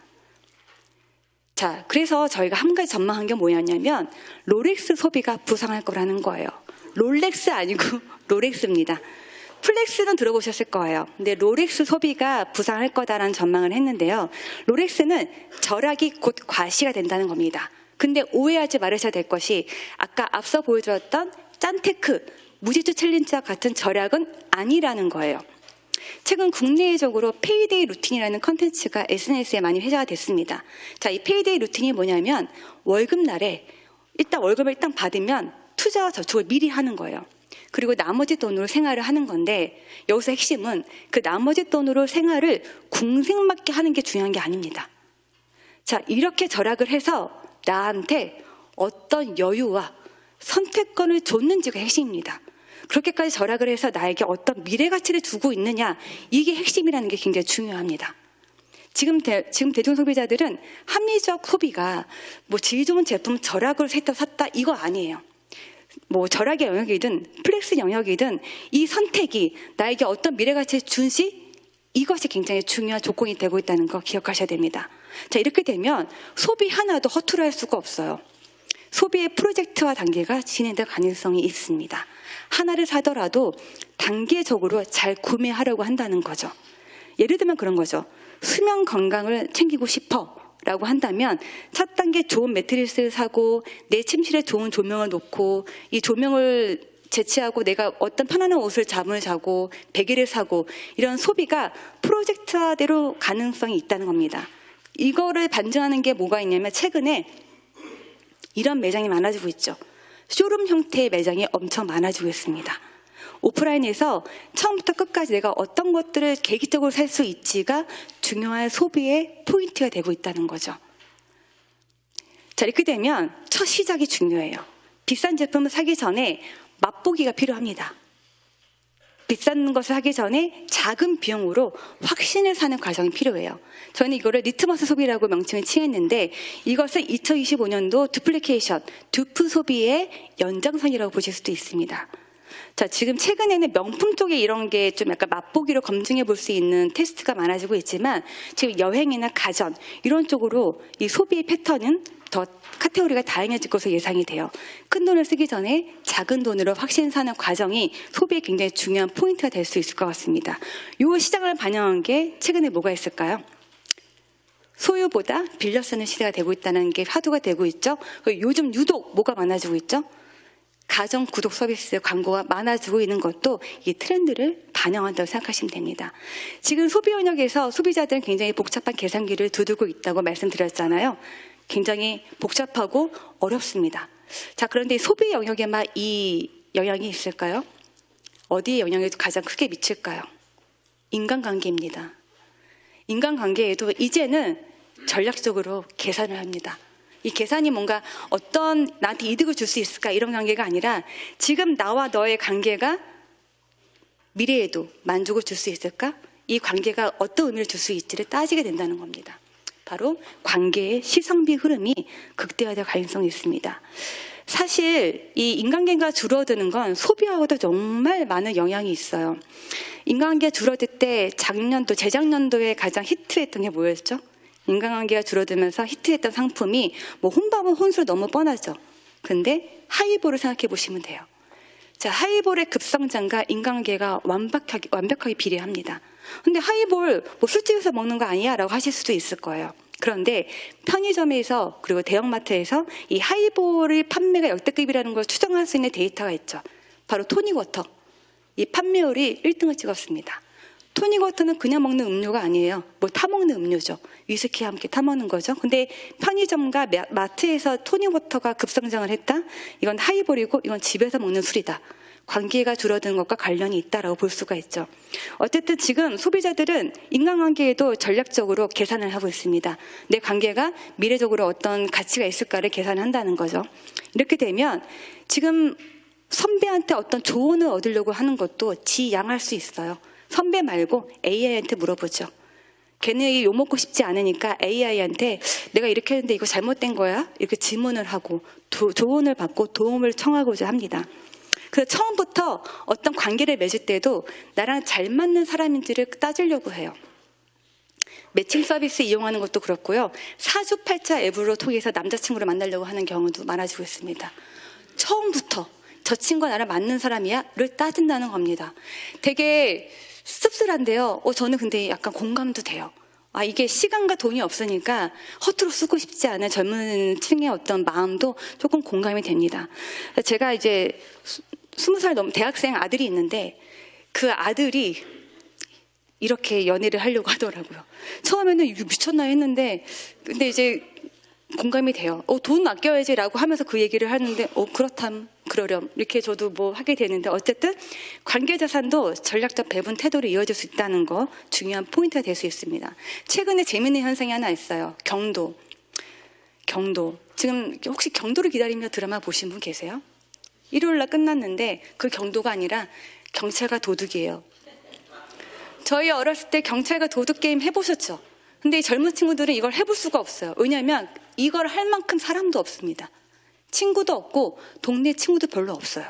C: 자, 그래서 저희가 한 가지 전망한 게 뭐였냐면 롤렉스 소비가 부상할 거라는 거예요. 롤렉스 아니고 롤렉스입니다. 플렉스는 들어보셨을 거예요. 근데 롤렉스 소비가 부상할 거다라는 전망을 했는데요. 롤렉스는 절약이 곧 과시가 된다는 겁니다. 근데 오해하지 말으셔야 될 것이 아까 앞서 보여드렸던 짠테크, 무지추 챌린지와 같은 절약은 아니라는 거예요. 최근 국내적으로 페이데이 루틴이라는 컨텐츠가 SNS에 많이 회자가 됐습니다. 자, 이 페이데이 루틴이 뭐냐면 월급날에 월급을 일단 받으면 투자와 저축을 미리 하는 거예요. 그리고 나머지 돈으로 생활을 하는 건데 여기서 핵심은 그 나머지 돈으로 생활을 궁색맞게 하는 게 중요한 게 아닙니다. 자, 이렇게 절약을 해서 나한테 어떤 여유와 선택권을 줬는지가 핵심입니다. 그렇게까지 절약을 해서 나에게 어떤 미래 가치를 두고 있느냐, 이게 핵심이라는 게 굉장히 중요합니다. 지금 대중 소비자들은 합리적 소비가 뭐 질 좋은 제품 절약으로 샀다 이거 아니에요. 뭐 절약의 영역이든 플렉스 영역이든 이 선택이 나에게 어떤 미래 가치를 준시, 이것이 굉장히 중요한 조건이 되고 있다는 거 기억하셔야 됩니다. 자, 이렇게 되면 소비 하나도 허투루 할 수가 없어요. 소비의 프로젝트화 단계가 진행될 가능성이 있습니다. 하나를 사더라도 단계적으로 잘 구매하려고 한다는 거죠. 예를 들면 그런 거죠. 수면 건강을 챙기고 싶어 라고 한다면 첫 단계 좋은 매트리스를 사고 내 침실에 좋은 조명을 놓고 이 조명을 제치하고 내가 어떤 편안한 옷을 잠을 자고 베개를 사고 이런 소비가 프로젝트화대로 가능성이 있다는 겁니다. 이거를 반증하는 게 뭐가 있냐면 최근에 이런 매장이 많아지고 있죠. 쇼룸 형태의 매장이 엄청 많아지고 있습니다. 오프라인에서 처음부터 끝까지 내가 어떤 것들을 계획적으로 살 수 있지가 중요한 소비의 포인트가 되고 있다는 거죠. 자, 이렇게 되면 첫 시작이 중요해요. 비싼 제품을 사기 전에 맛보기가 필요합니다. 비싼 것을 하기 전에 작은 비용으로 확신을 사는 과정이 필요해요. 저는 이거를 리트머스 소비라고 명칭을 칭했는데 이것은 2025년도 두플리케이션, 두프 소비의 연장선이라고 보실 수도 있습니다. 자, 지금 최근에는 명품 쪽에 이런 게 좀 약간 맛보기로 검증해 볼 수 있는 테스트가 많아지고 있지만 지금 여행이나 가전 이런 쪽으로 이 소비의 패턴은 더 카테고리가 다양해질 것으로 예상이 돼요. 큰 돈을 쓰기 전에 작은 돈으로 확신 사는 과정이 소비에 굉장히 중요한 포인트가 될 수 있을 것 같습니다. 이 시장을 반영한 게 최근에 뭐가 있을까요? 소유보다 빌려 쓰는 시대가 되고 있다는 게 화두가 되고 있죠. 요즘 유독 뭐가 많아지고 있죠? 가정 구독 서비스 광고가 많아지고 있는 것도 이 트렌드를 반영한다고 생각하시면 됩니다. 지금 소비 영역에서 소비자들은 굉장히 복잡한 계산기를 두들고 있다고 말씀드렸잖아요. 굉장히 복잡하고 어렵습니다. 자, 그런데 소비 영역에만 이 영향이 있을까요? 어디에 영향이 가장 크게 미칠까요? 인간관계입니다. 인간관계에도 이제는 전략적으로 계산을 합니다. 이 계산이 뭔가 어떤 나한테 이득을 줄 수 있을까 이런 관계가 아니라 지금 나와 너의 관계가 미래에도 만족을 줄 수 있을까? 이 관계가 어떤 의미를 줄 수 있지를 따지게 된다는 겁니다. 바로 관계의 시성비 흐름이 극대화될 가능성이 있습니다. 사실 이 인간관계가 줄어드는 건 소비하고도 정말 많은 영향이 있어요. 인간관계가 줄어들 때 작년도, 재작년도에 가장 히트했던 게 뭐였죠? 인간관계가 줄어들면서 히트했던 상품이 뭐 혼밥은 혼술 너무 뻔하죠. 근데 하이볼을 생각해 보시면 돼요. 자, 하이볼의 급성장과 인간관계가 완벽하게 비례합니다. 근데 하이볼 뭐 술집에서 먹는 거 아니야? 라고 하실 수도 있을 거예요. 그런데 편의점에서 그리고 대형마트에서 이 하이볼의 판매가 역대급이라는 걸 추정할 수 있는 데이터가 있죠. 바로 토닉워터. 이 판매율이 1등을 찍었습니다. 토닉워터는 그냥 먹는 음료가 아니에요. 뭐 타먹는 음료죠. 위스키와 함께 타먹는 거죠. 근데 편의점과 마트에서 토닉워터가 급성장을 했다? 이건 하이볼이고 이건 집에서 먹는 술이다. 관계가 줄어드는 것과 관련이 있다라고 볼 수가 있죠. 어쨌든 지금 소비자들은 인간관계에도 전략적으로 계산을 하고 있습니다. 내 관계가 미래적으로 어떤 가치가 있을까를 계산한다는 거죠. 이렇게 되면 지금 선배한테 어떤 조언을 얻으려고 하는 것도 지양할 수 있어요. 선배 말고 AI한테 물어보죠. 걔네 욕먹고 싶지 않으니까 AI한테 내가 이렇게 했는데 이거 잘못된 거야? 이렇게 질문을 하고 조언을 받고 도움을 청하고자 합니다. 그래서 처음부터 어떤 관계를 맺을 때도 나랑 잘 맞는 사람인지를 따지려고 해요. 매칭 서비스 이용하는 것도 그렇고요. 사주팔자 앱으로 통해서 남자친구를 만나려고 하는 경우도 많아지고 있습니다. 처음부터 저 친구가 나랑 맞는 사람이야? 를 따진다는 겁니다. 되게 씁쓸한데요. 저는 근데 약간 공감도 돼요. 이게 시간과 돈이 없으니까 허투루 쓰고 싶지 않은 젊은 층의 어떤 마음도 조금 공감이 됩니다. 제가 이제 20살 넘은 대학생 아들이 있는데 그 아들이 이렇게 연애를 하려고 하더라고요. 처음에는 이거 미쳤나 했는데 근데 이제 공감이 돼요. 돈 아껴야지라고 하면서 그 얘기를 하는데 그렇담 그러렴 이렇게 저도 뭐 하게 되는데 어쨌든 관계자산도 전략적 배분 태도로 이어질 수 있다는 거 중요한 포인트가 될 수 있습니다. 최근에 재미있는 현상이 하나 있어요. 경도. 지금 혹시 경도를 기다리며 드라마 보신 분 계세요? 일요일날 끝났는데 그 경도가 아니라 경찰과 도둑이에요. 저희 어렸을 때 경찰과 도둑 게임 해보셨죠? 근데 이 젊은 친구들은 이걸 해볼 수가 없어요. 왜냐하면 이걸 할 만큼 사람도 없습니다. 친구도 없고 동네 친구도 별로 없어요.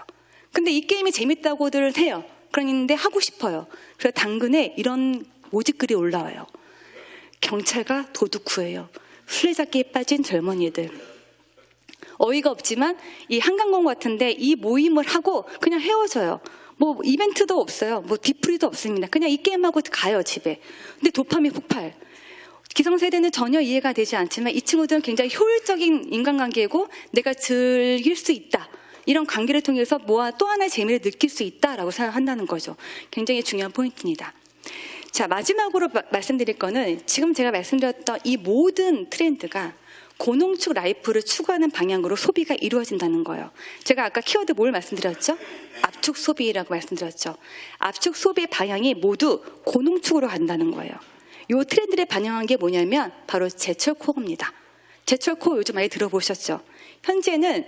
C: 근데 이 게임이 재밌다고들 해요. 그런데 하고 싶어요. 그래서 당근에 이런 모집글이 올라와요. 경찰과 도둑 구해요. 술래잡기에 빠진 젊은이들. 어이가 없지만 이 한강공원 같은데 이 모임을 하고 그냥 헤어져요. 뭐 이벤트도 없어요. 뭐 뒤풀이도 없습니다. 그냥 이 게임하고 가요, 집에. 근데 도파민 폭발. 기성세대는 전혀 이해가 되지 않지만 이 친구들은 굉장히 효율적인 인간관계고 내가 즐길 수 있다. 이런 관계를 통해서 또 하나의 재미를 느낄 수 있다라고 생각한다는 거죠. 굉장히 중요한 포인트입니다. 자, 마지막으로 말씀드릴 거는 지금 제가 말씀드렸던 이 모든 트렌드가 고농축 라이프를 추구하는 방향으로 소비가 이루어진다는 거예요. 제가 아까 키워드 뭘 말씀드렸죠? 압축 소비라고 말씀드렸죠. 압축 소비의 방향이 모두 고농축으로 간다는 거예요. 이 트렌드를 반영한 게 뭐냐면 바로 제철 코어입니다. 제철 코어 요즘 많이 들어보셨죠? 현재는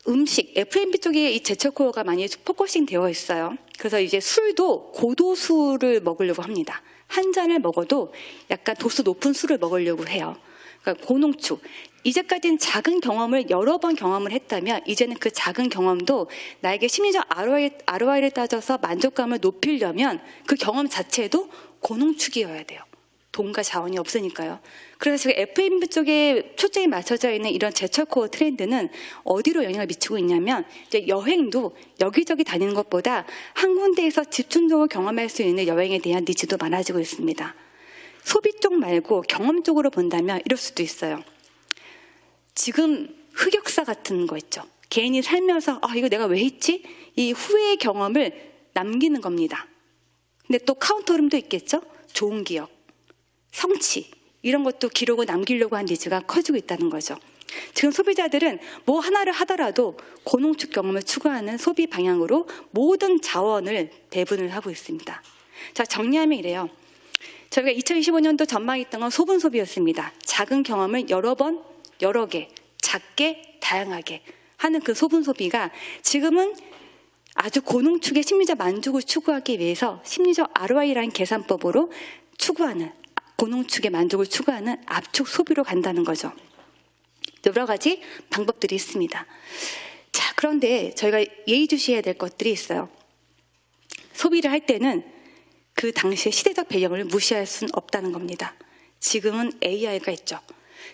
C: 음식, F&B 쪽에 이 제철 코어가 많이 포커싱 되어 있어요. 그래서 이제 술도 고도수를 먹으려고 합니다. 한 잔을 먹어도 약간 도수 높은 술을 먹으려고 해요. 그러니까 고농축. 이제까지는 작은 경험을 여러 번 경험을 했다면 이제는 그 작은 경험도 나에게 심리적 ROI를 따져서 만족감을 높이려면 그 경험 자체도 고농축이어야 돼요. 돈과 자원이 없으니까요. 그래서 지금 F&B 쪽에 초점이 맞춰져 있는 이런 제철 코어 트렌드는 어디로 영향을 미치고 있냐면 이제 여행도 여기저기 다니는 것보다 한 군데에서 집중적으로 경험할 수 있는 여행에 대한 니즈도 많아지고 있습니다. 소비 쪽 말고 경험 쪽으로 본다면 이럴 수도 있어요. 지금 흑역사 같은 거 있죠. 개인이 살면서 이거 내가 왜 했지? 이 후회의 경험을 남기는 겁니다. 근데 또 카운터룸도 있겠죠. 좋은 기억, 성취 이런 것도 기록을 남기려고 한 니즈가 커지고 있다는 거죠. 지금 소비자들은 뭐 하나를 하더라도 고농축 경험을 추구하는 소비 방향으로 모든 자원을 배분을 하고 있습니다. 자, 정리하면 이래요. 저희가 2025년도 전망했던 건 소분 소비였습니다. 작은 경험을 여러 번, 여러 개, 작게, 다양하게 하는 그 소분 소비가 지금은 아주 고농축의 심리적 만족을 추구하기 위해서 심리적 ROI라는 계산법으로 추구하는 고농축의 만족을 추구하는 압축 소비로 간다는 거죠. 여러 가지 방법들이 있습니다. 자, 그런데 저희가 예의주시해야 될 것들이 있어요. 소비를 할 때는 그 당시의 시대적 배경을 무시할 수는 없다는 겁니다. 지금은 AI가 있죠.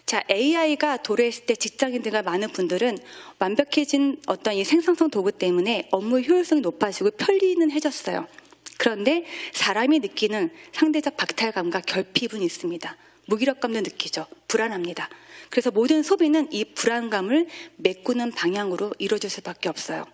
C: 자, AI가 도래했을 때 직장인들과 많은 분들은 완벽해진 어떤 이 생산성 도구 때문에 업무 효율성이 높아지고 편리는 해졌어요. 그런데 사람이 느끼는 상대적 박탈감과 결핍은 있습니다. 무기력감도 느끼죠. 불안합니다. 그래서 모든 소비는 이 불안감을 메꾸는 방향으로 이루어질 수밖에 없어요.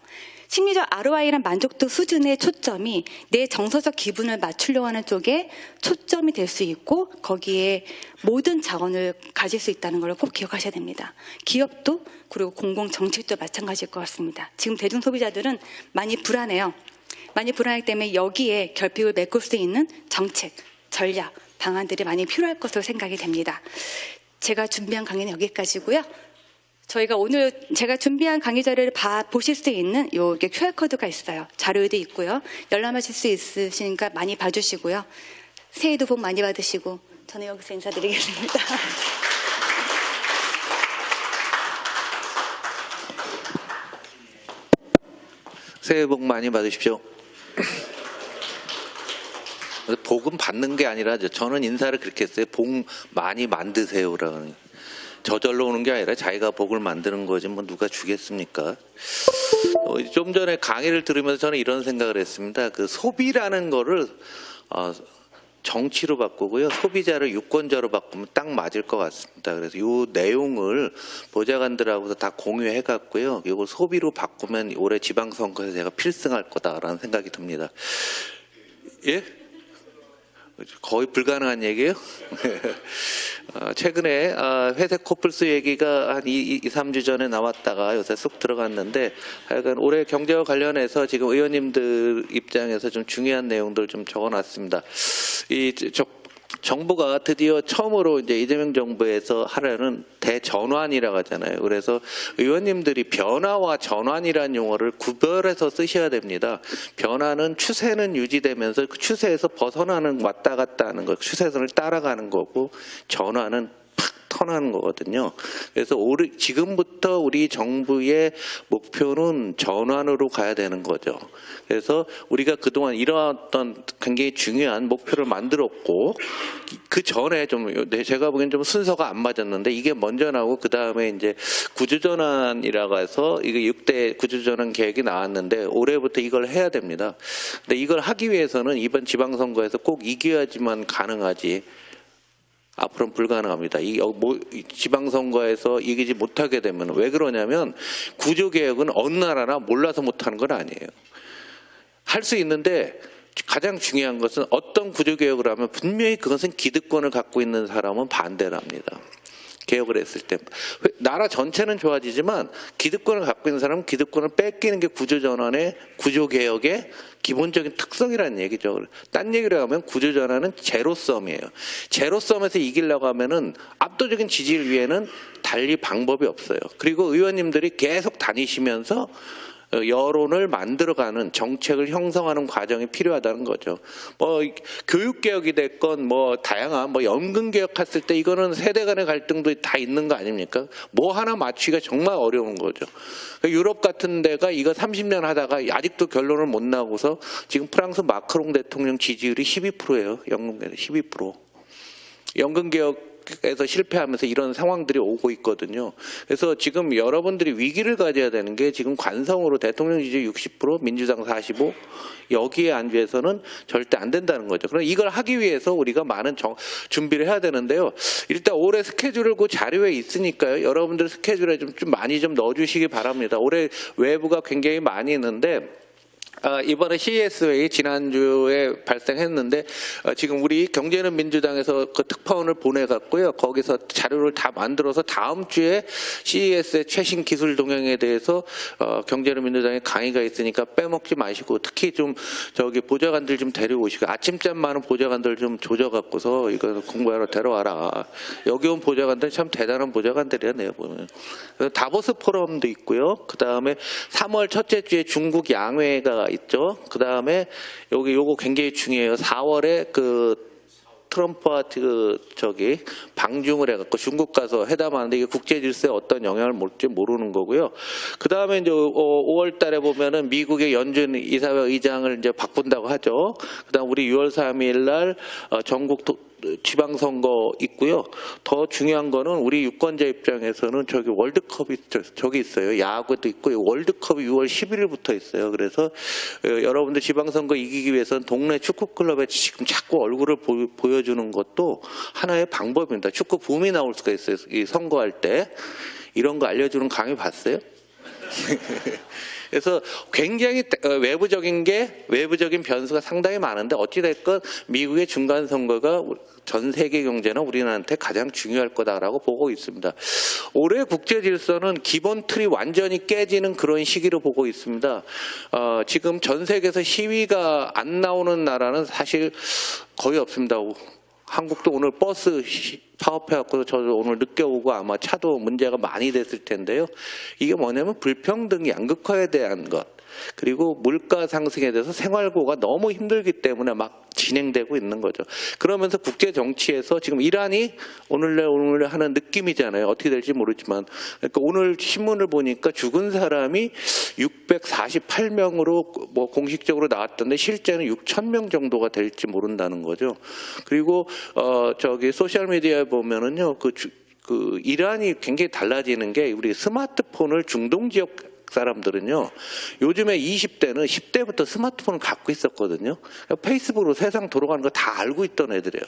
C: 심리적 ROI란 만족도 수준의 초점이 내 정서적 기분을 맞추려고 하는 쪽에 초점이 될 수 있고 거기에 모든 자원을 가질 수 있다는 걸 꼭 기억하셔야 됩니다. 기업도 그리고 공공정책도 마찬가지일 것 같습니다. 지금 대중소비자들은 많이 불안해요. 많이 불안하기 때문에 여기에 결핍을 메꿀 수 있는 정책, 전략, 방안들이 많이 필요할 것으로 생각이 됩니다. 제가 준비한 강의는 여기까지고요. 저희가 오늘 제가 준비한 강의 자료를 보실 수 있는 요게 QR코드가 있어요. 자료도 있고요. 열람하실 수 있으시니까 많이 봐주시고요. 새해도 복 많이 받으시고 저는 여기서 인사드리겠습니다.
D: 새해 복 많이 받으십시오. 복은 받는 게 아니라 저는 인사를 그렇게 했어요. 복 많이 만드세요라고. 저절로 오는 게 아니라 자기가 복을 만드는 거지 뭐 누가 주겠습니까? 좀 전에 강의를 들으면서 저는 이런 생각을 했습니다. 그 소비라는 거를 정치로 바꾸고요. 소비자를 유권자로 바꾸면 딱 맞을 것 같습니다. 그래서 이 내용을 보좌관들하고도 다 공유해 갔고요. 이걸 소비로 바꾸면 올해 지방선거에서 제가 필승할 거다라는 생각이 듭니다. 예? 거의 불가능한 얘기예요? 최근에 회색 코뿔소 얘기가 한 2-3주 전에 나왔다가 요새 쑥 들어갔는데 하여간 올해 경제와 관련해서 지금 의원님들 입장에서 좀 중요한 내용들 좀 적어놨습니다. 정부가 드디어 처음으로 이제 이재명 정부에서 하려는 대전환이라고 하잖아요. 그래서 의원님들이 변화와 전환이라는 용어를 구별해서 쓰셔야 됩니다. 변화는 추세는 유지되면서 그 추세에서 벗어나는 왔다 갔다 하는 거, 추세선을 따라가는 거고 전환은 팍 턴하는 거거든요. 그래서 지금부터 우리 정부의 목표는 전환으로 가야 되는 거죠. 그래서 우리가 그동안 이러한 어떤 굉장히 중요한 목표를 만들었고 그 전에 좀 제가 보기엔 좀 순서가 안 맞았는데 이게 먼저 나오고 그 다음에 이제 구조전환이라고 해서 이게 6대 구조전환 계획이 나왔는데 올해부터 이걸 해야 됩니다. 근데 이걸 하기 위해서는 이번 지방선거에서 꼭 이겨야지만 가능하지. 앞으로는 불가능합니다. 이 지방선거에서 이기지 못하게 되면 왜 그러냐면 구조개혁은 어느 나라나 몰라서 못하는 건 아니에요. 할 수 있는데 가장 중요한 것은 어떤 구조개혁을 하면 분명히 그것은 기득권을 갖고 있는 사람은 반대를 합니다. 개혁을 했을 때 나라 전체는 좋아지지만 기득권을 갖고 있는 사람은 기득권을 뺏기는 게 구조전환의 구조개혁의 기본적인 특성이라는 얘기죠. 딴 얘기를 하면 구조전환은 제로섬이에요. 제로섬에서 이기려고 하면은 압도적인 지지를 위해는 달리 방법이 없어요. 그리고 의원님들이 계속 다니시면서 여론을 만들어가는 정책을 형성하는 과정이 필요하다는 거죠. 뭐 교육개혁이 됐건 뭐 다양한 뭐 연금개혁했을 때 이거는 세대 간의 갈등도 다 있는 거 아닙니까? 뭐 하나 맞추기가 정말 어려운 거죠. 유럽 같은 데가 이거 30년 하다가 아직도 결론을 못 나고서 지금 프랑스 마크롱 대통령 지지율이 12%예요. 연금개혁 12%. 연금개혁 에서 실패하면서 이런 상황들이 오고 있거든요. 그래서 지금 여러분들이 위기를 가져야 되는 게 지금 관성으로 대통령 지지율 60%, 민주당 45%, 여기에 안주해서는 절대 안 된다는 거죠. 그럼 이걸 하기 위해서 우리가 많은 준비를 해야 되는데요. 일단 올해 스케줄을 그 자료에 있으니까요. 여러분들 스케줄에 좀 많이 좀 넣어주시기 바랍니다. 올해 외부가 굉장히 많이 있는데 이번에 CES회의 지난주에 발생했는데 지금 우리 경제는 민주당에서 그 특파원을 보내갔고요. 거기서 자료를 다 만들어서 다음 주에 CES의 최신 기술 동향에 대해서 경제는 민주당에 강의가 있으니까 빼먹지 마시고 특히 좀 저기 보좌관들 좀 데려오시고 아침잠 많은 보좌관들 좀 조져갖고서 이거 공부하러 데려와라. 여기 온 보좌관들 참 대단한 보좌관들이야 내가 보면. 다보스 포럼도 있고요. 그 다음에 3월 첫째 주에 중국 양회가 있죠. 그 다음에 요거 굉장히 중요해요. 4월에 그 트럼프와 방중을 해갖고 중국 가서 회담하는데 이게 국제 질서에 어떤 영향을 볼지 모르는 거고요. 그 다음에 이제 5월 달에 보면은 미국의 연준 이사회 의장을 이제 바꾼다고 하죠. 그 다음 우리 6월 3일 날 전국 지방선거 있고요. 더 중요한 거는 우리 유권자 입장에서는 저기 월드컵이 저기 있어요. 야구도 있고 월드컵이 6월 11일부터 있어요. 그래서 여러분들 지방선거 이기기 위해서는 동네 축구클럽에 지금 자꾸 얼굴을 보여주는 것도 하나의 방법입니다. 축구 붐이 나올 수가 있어요. 이 선거할 때 이런 거 알려주는 강의 봤어요? 그래서 굉장히 외부적인 변수가 상당히 많은데 어찌됐건 미국의 중간 선거가 전 세계 경제나 우리나라한테 가장 중요할 거다라고 보고 있습니다. 올해 국제 질서는 기본 틀이 완전히 깨지는 그런 시기로 보고 있습니다. 지금 전 세계에서 시위가 안 나오는 나라는 사실 거의 없습니다. 한국도 오늘 버스 파업해갖고 저도 오늘 늦게 오고 아마 차도 문제가 많이 됐을 텐데요. 이게 뭐냐면 불평등 양극화에 대한 것 그리고 물가 상승에 대해서 생활고가 너무 힘들기 때문에 막 진행되고 있는 거죠. 그러면서 국제 정치에서 지금 이란이 오늘날 하는 느낌이잖아요. 어떻게 될지 모르지만 그러니까 오늘 신문을 보니까 죽은 사람이 648명으로 뭐 공식적으로 나왔던데 실제는 6,000명 정도가 될지 모른다는 거죠. 그리고 저기 소셜 미디어에 보면은요 그 이란이 굉장히 달라지는 게 우리 스마트폰을 중동 지역 사람들은요 요즘에 20대는 10대부터 스마트폰을 갖고 있었거든요. 페이스북으로 세상 돌아가는 거 다 알고 있던 애들이에요.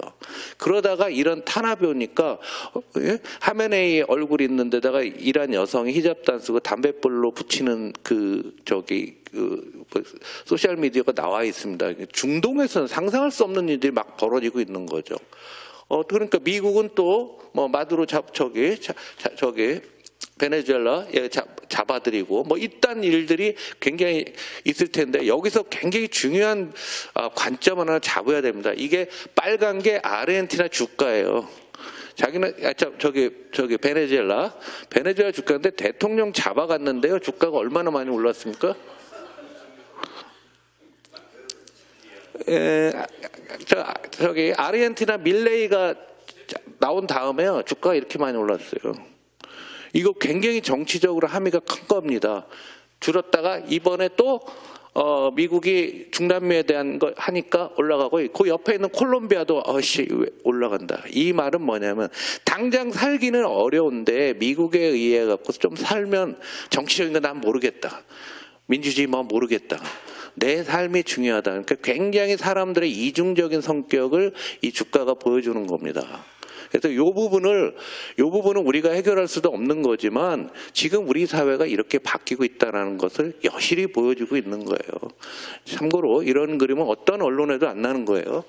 D: 그러다가 이런 탄압이 오니까 하메네이 얼굴이 있는 데다가 이란 여성이 히잡도 안 쓰고 담뱃불로 붙이는 소셜 미디어가 나와 있습니다. 중동에서는 상상할 수 없는 일들이 막 벌어지고 있는 거죠. 그러니까 미국은 또 뭐 마두로 베네수엘라 잡아들이고 뭐 이딴 일들이 굉장히 있을 텐데 여기서 굉장히 중요한 관점 하나 잡아야 됩니다. 이게 빨간 게 아르헨티나 주가예요. 자기는 저기 베네수엘라 주가인데 대통령 잡아갔는데요. 주가가 얼마나 많이 올랐습니까? 저기 아르헨티나 밀레이가 나온 다음에요. 주가가 이렇게 많이 올랐어요. 이거 굉장히 정치적으로 함의가 큰 겁니다. 줄었다가 이번에 또 미국이 중남미에 대한 거 하니까 올라가고 그 옆에 있는 콜롬비아도 왜 올라간다. 이 말은 뭐냐면 당장 살기는 어려운데 미국에 의해 갖고 좀 살면 정치적인 건 난 모르겠다. 민주주의 뭐 모르겠다. 내 삶이 중요하다. 그러니까 굉장히 사람들의 이중적인 성격을 이 주가가 보여주는 겁니다. 그래서 이 부분은 우리가 해결할 수도 없는 거지만 지금 우리 사회가 이렇게 바뀌고 있다는 것을 여실히 보여주고 있는 거예요. 참고로 이런 그림은 어떤 언론에도 안 나는 거예요.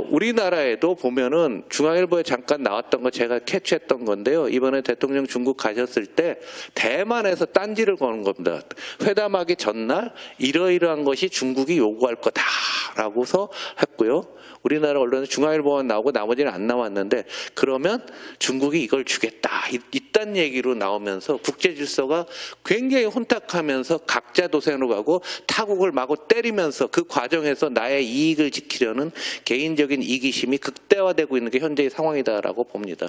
D: 우리나라에도 보면은 중앙일보에 잠깐 나왔던 거 제가 캐치했던 건데요. 이번에 대통령 중국 가셨을 때 대만에서 딴지를 거는 겁니다. 회담하기 전날 이러이러한 것이 중국이 요구할 거다라고서 했고요. 우리나라 언론에 중앙일보만 나오고 나머지는 안 나왔는데 그러면 중국이 이걸 주겠다. 이딴 얘기로 나오면서 국제 질서가 굉장히 혼탁하면서 각자 도생으로 가고 타국을 마구 때리면서 그 과정에서 나의 이익을 지키려는 개인적인 이기심이 극대화되고 있는 게 현재의 상황이다라고 봅니다.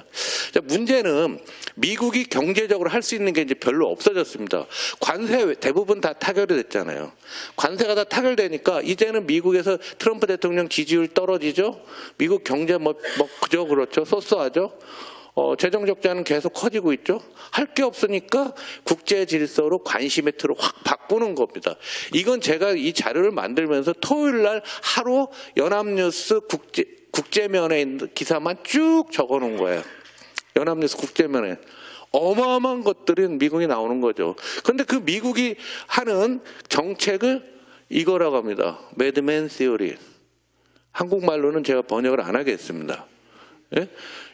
D: 문제는 미국이 경제적으로 할 수 있는 게 이제 별로 없어졌습니다. 관세 대부분 다 타결이 됐잖아요. 관세가 다 타결되니까 이제는 미국에서 트럼프 대통령 지지율 떨어지죠. 미국 경제 그저 그렇죠. 쏘쏘하죠. 재정 적자는 계속 커지고 있죠. 할 게 없으니까 국제 질서로 관심의 틀을 확 바꾸는 겁니다. 이건 제가 이 자료를 만들면서 토요일 날 하루 연합뉴스 국제면에 있는 기사만 쭉 적어놓은 거예요. 연합뉴스 국제면에. 어마어마한 것들이 미국이 나오는 거죠. 그런데 그 미국이 하는 정책을 이거라고 합니다. 매드맨 시어리. 한국말로는 제가 번역을 안 하겠습니다. 예?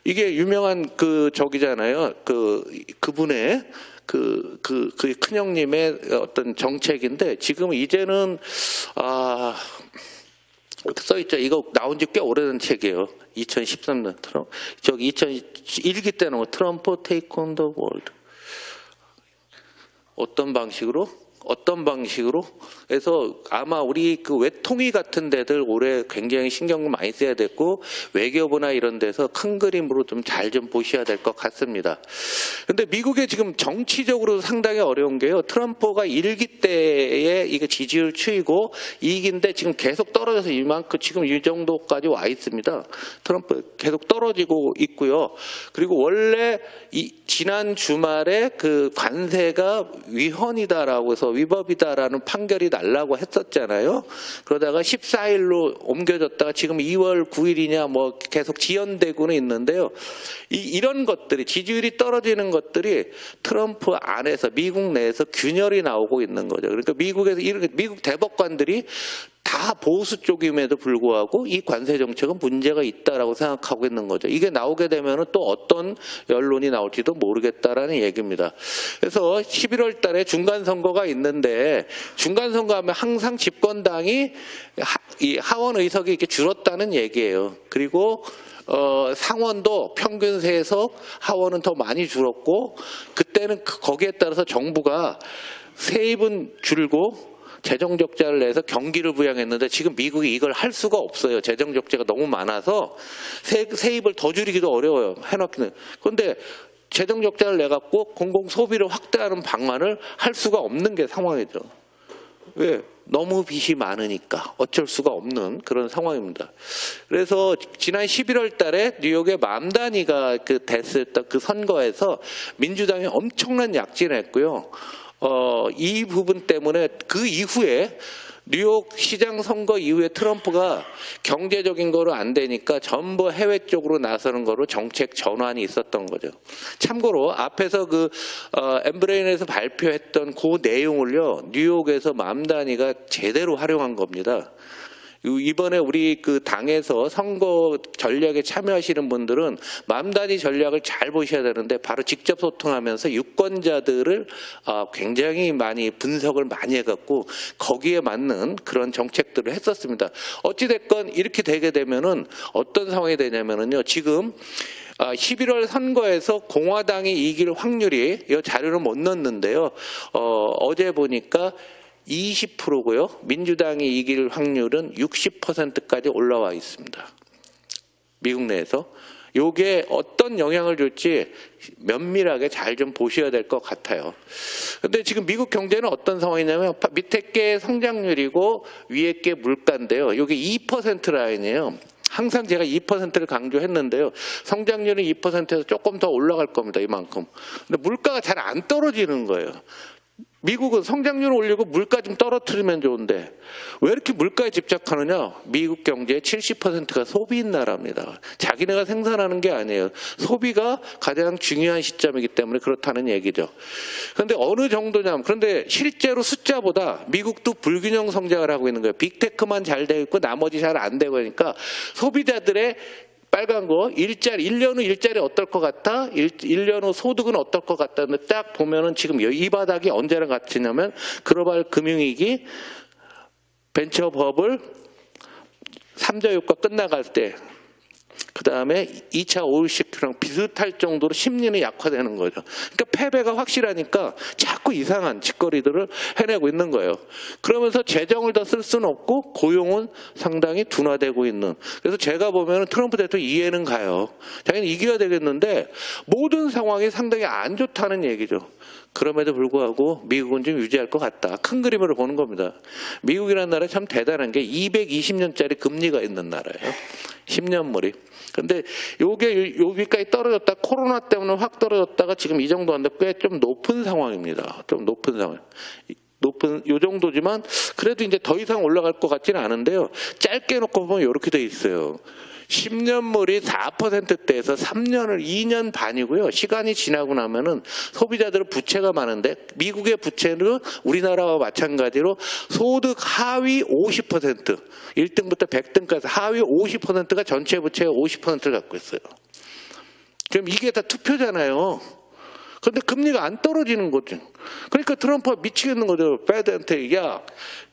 D: 이게 유명한 저기잖아요. 그분의 큰형님의 어떤 정책인데 지금 이제는 이렇게 써있죠. 이거 나온 지 꽤 오래된 책이에요. 2013년 저기 2001기 때는 트럼프 테이크 온 더 월드. 어떤 방식으로 해서 아마 우리 그 외통위 같은 데들 올해 굉장히 신경을 많이 써야 됐고 외교부나 이런 데서 큰 그림으로 좀 잘 좀 보셔야 될 것 같습니다. 그런데 미국에 지금 정치적으로 상당히 어려운 게요. 트럼프가 1기 때에 이게 지지율 추이고 2기인데 지금 계속 떨어져서 이만큼 지금 이 정도까지 와 있습니다. 트럼프 계속 떨어지고 있고요. 그리고 원래 지난 주말에 그 관세가 위헌이다라고 해서 위법이다라는 판결이 날라고 했었잖아요. 그러다가 14일로 옮겨졌다가 지금 2월 9일이냐 뭐 계속 지연되고는 있는데요. 이런 것들이 지지율이 떨어지는 것들이 트럼프 안에서 미국 내에서 균열이 나오고 있는 거죠. 그러니까 미국 대법관들이 다 보수 쪽임에도 불구하고 이 관세 정책은 문제가 있다라고 생각하고 있는 거죠. 이게 나오게 되면 또 어떤 연론이 나올지도 모르겠다라는 얘기입니다. 그래서 11월 달에 중간 선거가 있는데 중간 선거하면 항상 집권당이 이 하원 의석이 이렇게 줄었다는 얘기예요. 그리고 상원도 평균 세석, 하원은 더 많이 줄었고 그때는 거기에 따라서 정부가 세입은 줄고 재정 적자를 내서 경기를 부양했는데 지금 미국이 이걸 할 수가 없어요. 재정 적자가 너무 많아서 세입을 더 줄이기도 어려워요. 해놓기는. 그런데 재정 적자를 내갖고 공공 소비를 확대하는 방안을 할 수가 없는 게 상황이죠. 왜? 너무 빚이 많으니까 어쩔 수가 없는 그런 상황입니다. 그래서 지난 11월 달에 뉴욕의 맘다니가 됐었던 그 선거에서 민주당이 엄청난 약진을 했고요. 이 부분 때문에 그 이후에 뉴욕 시장 선거 이후에 트럼프가 경제적인 거로 안 되니까 전부 해외 쪽으로 나서는 거로 정책 전환이 있었던 거죠. 참고로 앞에서 엠브레인에서 발표했던 그 내용을요, 뉴욕에서 맘다니가 제대로 활용한 겁니다. 이번에 우리 그 당에서 선거 전략에 참여하시는 분들은 맘다니 전략을 잘 보셔야 되는데 바로 직접 소통하면서 유권자들을 굉장히 많이 분석을 많이 해갖고 거기에 맞는 그런 정책들을 했었습니다. 어찌됐건 이렇게 되게 되면은 어떤 상황이 되냐면은요, 지금 11월 선거에서 공화당이 이길 확률이 이 자료는 못 넣었는데요. 어제 보니까 20%고요. 민주당이 이길 확률은 60%까지 올라와 있습니다. 미국 내에서. 요게 어떤 영향을 줄지 면밀하게 잘 좀 보셔야 될 것 같아요. 근데 지금 미국 경제는 어떤 상황이냐면 밑에 게 성장률이고 위에 게 물가인데요. 요게 2% 라인이에요. 항상 제가 2%를 강조했는데요. 성장률은 2%에서 조금 더 올라갈 겁니다. 이만큼. 근데 물가가 잘 안 떨어지는 거예요. 미국은 성장률을 올리고 물가 좀 떨어뜨리면 좋은데 왜 이렇게 물가에 집착하느냐? 미국 경제의 70%가 소비인 나라입니다. 자기네가 생산하는 게 아니에요. 소비가 가장 중요한 시점이기 때문에 그렇다는 얘기죠. 그런데 어느 정도냐면 그런데 실제로 숫자보다 미국도 불균형 성장을 하고 있는 거예요. 빅테크만 잘 되고 있고 나머지 잘 안 되고 하니까 소비자들의 빨간 거, 1년 후 일자리 어떨 것 같아? 1년 후 소득은 어떨 것 같다? 근데 딱 보면은 지금 이 바닥이 언제랑 같으냐면 글로벌 금융위기, 벤처 버블, 3자 효과 끝나갈 때, 그 다음에 2차 오일 시큐랑 비슷할 정도로 심리는 약화되는 거죠. 그러니까 패배가 확실하니까 자꾸 이상한 짓거리들을 해내고 있는 거예요. 그러면서 재정을 더 쓸 수는 없고 고용은 상당히 둔화되고 있는. 그래서 제가 보면 트럼프 대통령 이해는 가요. 당연히 이겨야 되겠는데 모든 상황이 상당히 안 좋다는 얘기죠. 그럼에도 불구하고 미국은 좀 유지할 것 같다. 큰 그림으로 보는 겁니다. 미국이라는 나라 참 대단한 게 220년짜리 금리가 있는 나라예요. 10년물이. 근데 요게 여기까지 떨어졌다. 코로나 때문에 확 떨어졌다가 지금 이 정도 하는데 꽤 좀 높은 상황입니다. 좀 높은 상황. 높은 요 정도지만 그래도 이제 더 이상 올라갈 것 같지는 않은데요. 짧게 놓고 보면 이렇게 돼 있어요. 10년물이 4%대에서 3년을 2년 반이고요. 시간이 지나고 나면은 소비자들은 부채가 많은데 미국의 부채는 우리나라와 마찬가지로 소득 하위 50%, 1등부터 100등까지 하위 50%가 전체 부채의 50%를 갖고 있어요. 그럼 이게 다 투표잖아요. 그런데 금리가 안 떨어지는 거죠. 그러니까 트럼프가 미치겠는 거죠. 패드한테 야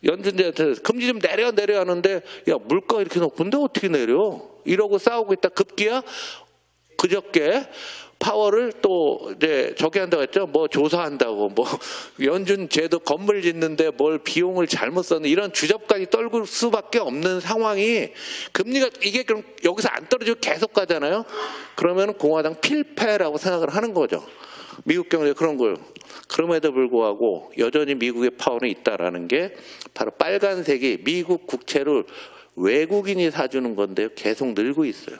D: 연준한테 금리 좀 내려 하는데 야 물가 이렇게 높은데 어떻게 내려? 이러고 싸우고 있다. 급기야 그저께 파월을 또 이제 저기 한다고 했죠. 뭐 조사한다고 뭐 연준 제도 건물 짓는데 뭘 비용을 잘못 썼는 이런 주접까지 떨굴 수밖에 없는 상황이 금리가 이게 그럼 여기서 안 떨어지고 계속 가잖아요. 그러면 공화당 필패라고 생각을 하는 거죠. 미국 경제 그런 거예요. 그럼에도 불구하고 여전히 미국의 파워는 있다라는 게 바로 빨간색이 미국 국채를 외국인이 사주는 건데요. 계속 늘고 있어요.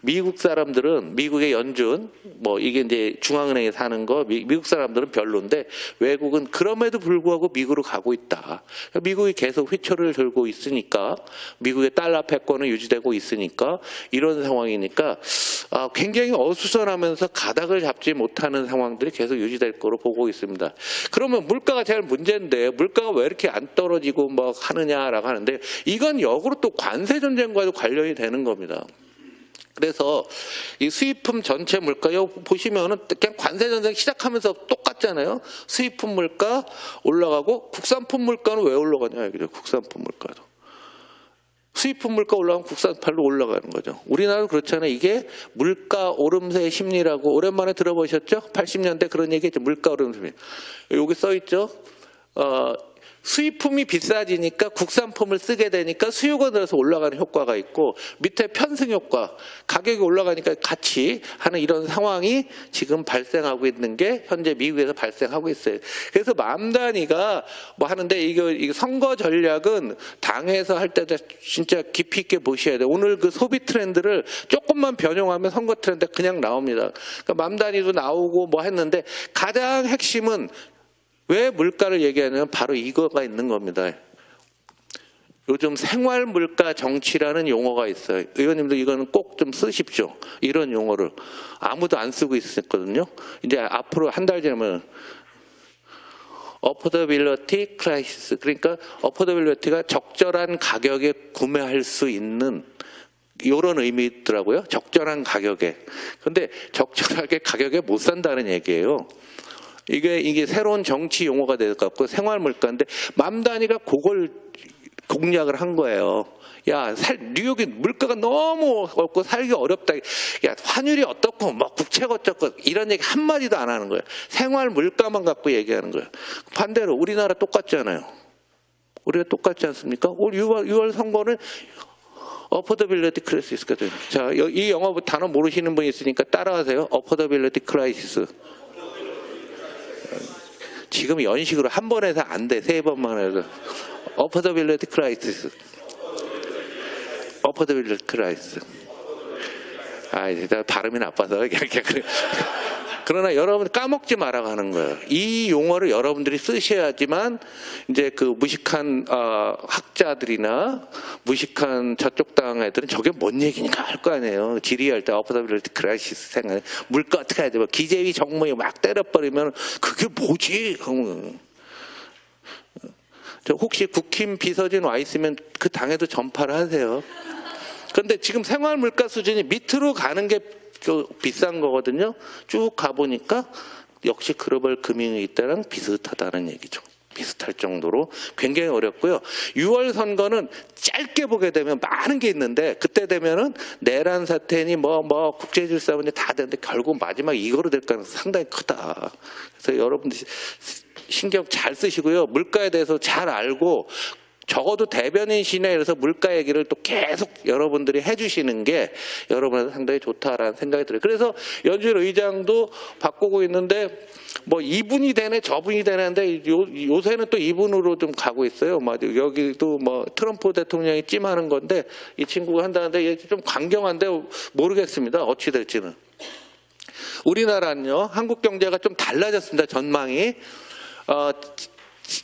D: 미국 사람들은 미국의 연준 뭐 이게 이제 중앙은행에 사는 거 미국 사람들은 별론데 외국은 그럼에도 불구하고 미국으로 가고 있다. 미국이 계속 휘초를 들고 있으니까 미국의 달러 패권은 유지되고 있으니까 이런 상황이니까 굉장히 어수선하면서 가닥을 잡지 못하는 상황들이 계속 유지될 거로 보고 있습니다. 그러면 물가가 제일 문제인데 물가가 왜 이렇게 안 떨어지고 뭐 하느냐라고 하는데 이건 역으로 또 관세 전쟁과도 관련이 되는 겁니다. 그래서 이 수입품 전체 물가 보시면은 그냥 관세 전쟁 시작하면서 똑같잖아요. 수입품 물가 올라가고 국산품 물가는 왜 올라가냐 이거죠. 국산품 물가도. 수입품 물가 올라가면 국산팔로 올라가는 거죠. 우리나라도 그렇잖아요. 이게 물가 오름세 심리라고 오랜만에 들어보셨죠? 80년대 그런 얘기했죠. 물가 오름세 심리. 여기 써 있죠. 수입품이 비싸지니까 국산품을 쓰게 되니까 수요가 늘어서 올라가는 효과가 있고 밑에 편승 효과, 가격이 올라가니까 같이 하는 이런 상황이 지금 발생하고 있는 게 현재 미국에서 발생하고 있어요. 그래서 맘다니가 뭐 하는데 이거 선거 전략은 당에서 할 때도 진짜 깊이 있게 보셔야 돼요. 오늘 그 소비 트렌드를 조금만 변형하면 선거 트렌드 그냥 나옵니다. 그러니까 맘다니도 나오고 뭐 했는데 가장 핵심은 왜 물가를 얘기하냐면 바로 이거가 있는 겁니다. 요즘 생활 물가 정치라는 용어가 있어요. 의원님들 이거는 꼭 좀 쓰십시오. 이런 용어를. 아무도 안 쓰고 있었거든요. 이제 앞으로 한 달 지나면 affordability crisis. 그러니까 affordability가 적절한 가격에 구매할 수 있는 이런 의미더라고요. 적절한 가격에. 근데 적절하게 가격에 못 산다는 얘기예요. 이게 새로운 정치 용어가 될 것 같고 생활 물가인데 맘다니가 그걸 공략을 한 거예요. 야, 뉴욕이 물가가 너무 없고 살기 어렵다. 야, 환율이 어떻고 뭐 국채가 어떻고 이런 얘기 한마디도 안 하는 거예요. 생활 물가만 갖고 얘기하는 거예요. 반대로 우리나라 똑같잖아요. 우리가 똑같지 않습니까? 올 6월 선거는 어포더빌리티 크라이시스거든요. 자, 이 영어 단어 모르시는 분 있으니까 따라하세요. 어포더빌리티 크라이시스. 지금 연식으로 한 번 해서 안 돼. 세 번만 해서. 어포더빌리티 크라이시스. 어포더빌리티 크라이시스. 아, 일단 발음이 나빠서. 그러나 여러분 까먹지 말아가 하는 거예요. 이 용어를 여러분들이 쓰셔야지만 이제 그 무식한 학자들이나 무식한 저쪽 당 애들은 저게 뭔 얘기니까 알 거 아니에요. 질의할 때 어포더빌리티 크라이시스 생각해. 물가 어떻게 해야 돼? 기재위 정무에 막 때려버리면 그게 뭐지? 저 혹시 국힘 비서진 와 있으면 그 당에도 전파를 하세요. 그런데 지금 생활 물가 수준이 밑으로 가는 게 비싼 거거든요. 쭉 가보니까 역시 글로벌 금융위 때랑 비슷하다는 얘기죠. 비슷할 정도로 굉장히 어렵고요. 6월 선거는 짧게 보게 되면 많은 게 있는데 그때 되면은 내란 사태니 뭐 국제질서 문제 다 되는데 결국 마지막 이거로 될 가능성이 상당히 크다. 그래서 여러분들 신경 잘 쓰시고요. 물가에 대해서 잘 알고 적어도 대변인실에 그래서 물가 얘기를 또 계속 여러분들이 해주시는 게 여러분한테 상당히 좋다라는 생각이 들어요. 그래서 연준 의장도 바꾸고 있는데 뭐 이분이 되네 저분이 되는데 요새는 또 이분으로 좀 가고 있어요. 여기도 뭐 트럼프 대통령이 찜하는 건데 이 친구가 한다는데 좀 강경한데 모르겠습니다. 어찌 될지는. 우리나라는요. 한국 경제가 좀 달라졌습니다. 전망이.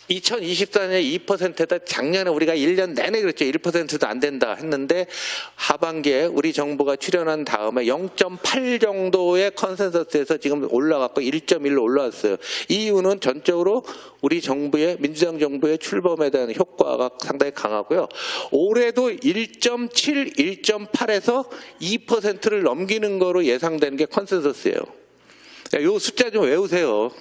D: 2024년에 2%다. 작년에 우리가 1년 내내 그랬죠. 1%도 안 된다 했는데 하반기에 우리 정부가 출연한 다음에 0.8 정도의 컨센서스에서 지금 올라갔고 1.1로 올라왔어요. 이유는 전적으로 우리 정부의 민주당 정부의 출범에 대한 효과가 상당히 강하고요. 올해도 1.7, 1.8에서 2%를 넘기는 거로 예상되는 게 컨센서스예요. 이 숫자 좀 외우세요.